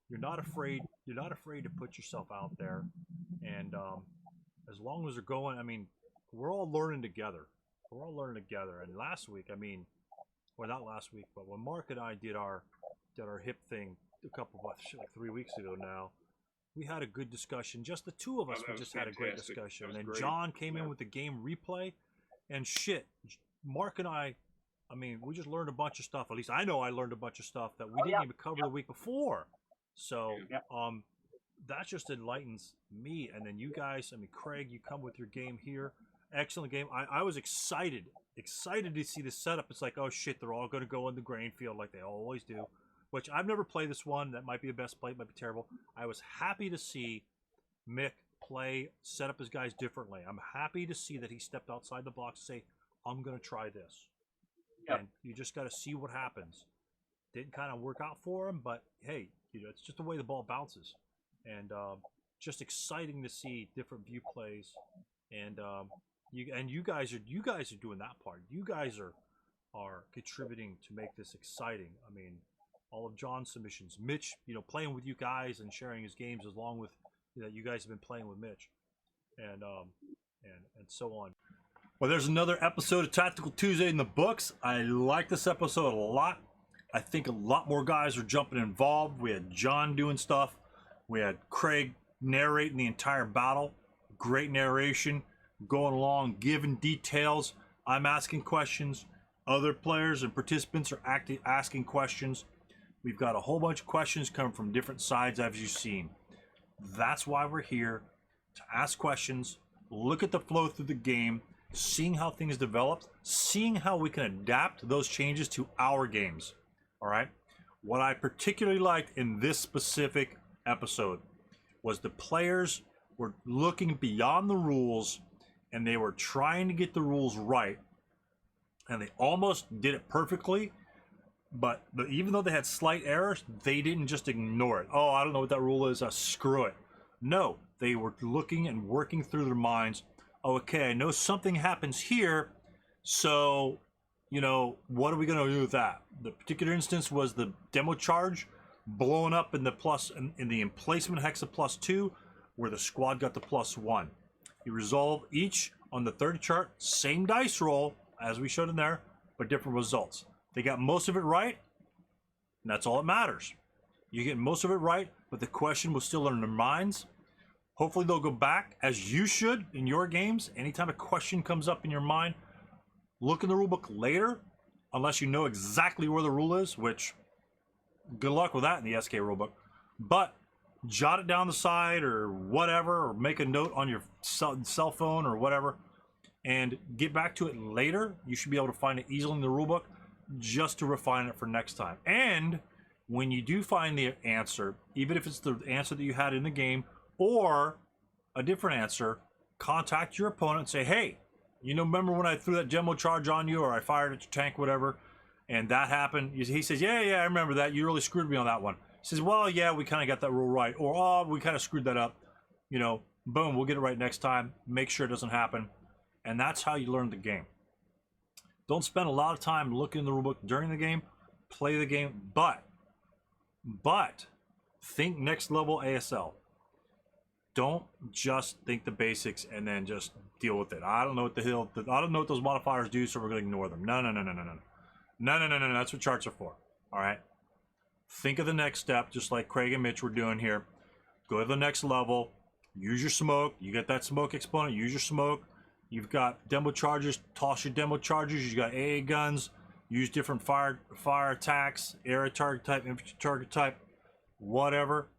You're not afraid to put yourself out there, and as long as they're going, I mean, we're all learning together. we're all learning together. And last week, I mean, well, not last week, but when Mark and I did our hip thing a couple of like 3 weeks ago now, we had a good discussion. Just the two of us, we just had a great discussion. And great. John came in with the game replay, and shit, Mark and I mean, we just learned a bunch of stuff. At least I know I learned a bunch of stuff that we didn't even cover the week before. So, that just enlightens me. And then you guys, I mean, Craig, you come with your game here. Excellent game. I was excited to see this setup. It's like, oh shit, they're all going to go in the grain field like they always do. Which I've never played this one. That might be the best play. It might be terrible. I was happy to see Mick set up his guys differently. I'm happy to see that he stepped outside the box and say, I'm going to try this. Yep. And you just got to see what happens. Didn't kind of work out for him, but hey, it's just the way the ball bounces. And just exciting to see different view plays. And you guys are doing that part. You guys are contributing to make this exciting. I mean, all of John's submissions, Mitch, playing with you guys and sharing his games, along with you guys have been playing with Mitch, and so on. Well, there's another episode of Tactical Tuesday in the books. I like this episode a lot. I think a lot more guys are jumping involved. We had John doing stuff. We had Craig narrating the entire battle. Great narration, going along, giving details. I'm asking questions. Other players and participants are asking questions. We've got a whole bunch of questions coming from different sides, as you've seen. That's why we're here, to ask questions, look at the flow through the game, seeing how things develop, seeing how we can adapt those changes to our games. All right? What I particularly liked in this specific episode was the players were looking beyond the rules, and they were trying to get the rules right, and they almost did it perfectly. But even though they had slight errors, they didn't just ignore it. Oh, I don't know what that rule is. Screw it. No, they were looking and working through their minds. Oh, okay, I know something happens here, so, what are we going to do with that? The particular instance was the demo charge blowing up in the emplacement hex of +2, where the squad got the +1. You resolve each on the third chart, same dice roll as we showed in there, but different results. They got most of it right, and that's all that matters. You get most of it right, but the question was still in their minds. Hopefully they'll go back, as you should in your games. Anytime a question comes up in your mind, look in the rulebook later, unless you know exactly where the rule is, which, good luck with that in the SK rulebook. But jot it down the side or whatever, or make a note on your cell phone or whatever, and get back to it later. You should be able to find it easily in the rulebook, just to refine it for next time. And when you do find the answer, even if it's the answer that you had in the game or a different answer, contact your opponent and say, hey, remember when I threw that demo charge on you, or I fired at your tank, whatever, and that happened? He says, yeah, I remember that. You really screwed me on that one. He says, well, yeah, we kind of got that rule right. Or, oh, we kind of screwed that up. Boom, we'll get it right next time. Make sure it doesn't happen. And that's how you learn the game. Don't spend a lot of time looking in the rulebook during the game. Play the game, but think next level ASL. Don't just think the basics and then just deal with it. I don't know what I don't know what those modifiers do, so we're going to ignore them. No. That's what charts are for. All right. Think of the next step, just like Craig and Mitch were doing here. Go to the next level. Use your smoke. You get that smoke exponent. Use your smoke. You've got demo charges, toss your demo charges. You got AA guns, use different fire attacks, area target type, infantry target type, whatever.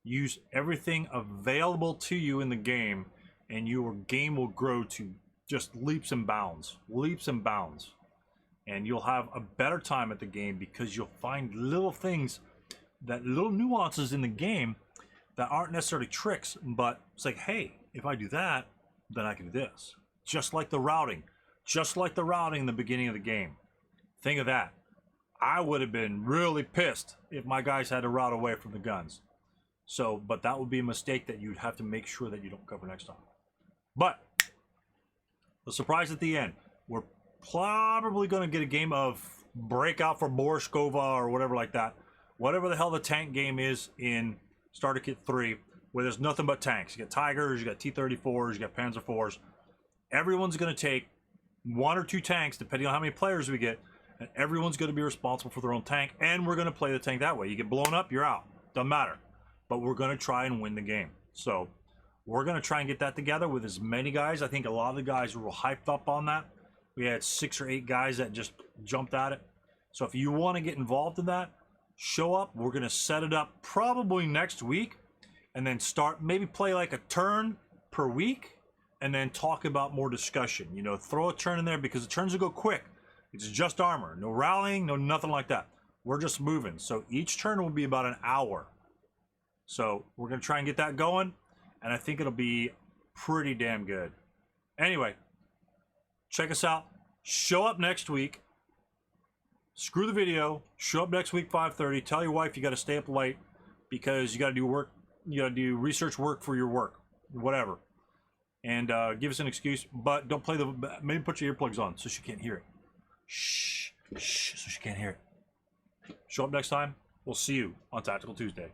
Use everything available to you in the game, and your game will grow to just leaps and bounds. And you'll have a better time at the game because you'll find little things, little nuances in the game that aren't necessarily tricks, but it's like, hey, if I do that, then I can do this. Just like the routing in the beginning of the game. Think of that. I would have been really pissed if my guys had to route away from the guns. But that would be a mistake that you'd have to make sure that you don't cover next time. But the surprise at the end, we're probably going to get a game of Breakout for Borskova or whatever like that. Whatever the hell the tank game is in Starter Kit 3, where there's nothing but tanks. You got Tigers, you got T-34s, you got Panzer IVs. Everyone's going to take 1 or 2 tanks, depending on how many players we get, and everyone's going to be responsible for their own tank, and we're going to play the tank that way. You get blown up, you're out. Doesn't matter. But we're going to try and win the game. So we're going to try and get that together with as many guys. I think a lot of the guys were hyped up on that. We had 6 or 8 guys that just jumped at it. So if you want to get involved in that, show up. We're going to set it up probably next week, and then start, maybe play like a turn per week, and then talk about more discussion. You know, throw a turn in there, because the turns will go quick. It's just armor. No rallying, no nothing like that. We're just moving. So each turn will be about an hour. So we're going to try and get that going, and I think it'll be pretty damn good. Anyway, check us out. Show up next week. Screw the video. Show up next week, 5:30. Tell your wife you got to stay up late because you got to do work. You got to do research work for your work, whatever. And give us an excuse, but don't play the. Maybe put your earplugs on so she can't hear it. Shh, shh, so she can't hear it. Show up next time. We'll see you on Tactical Tuesday.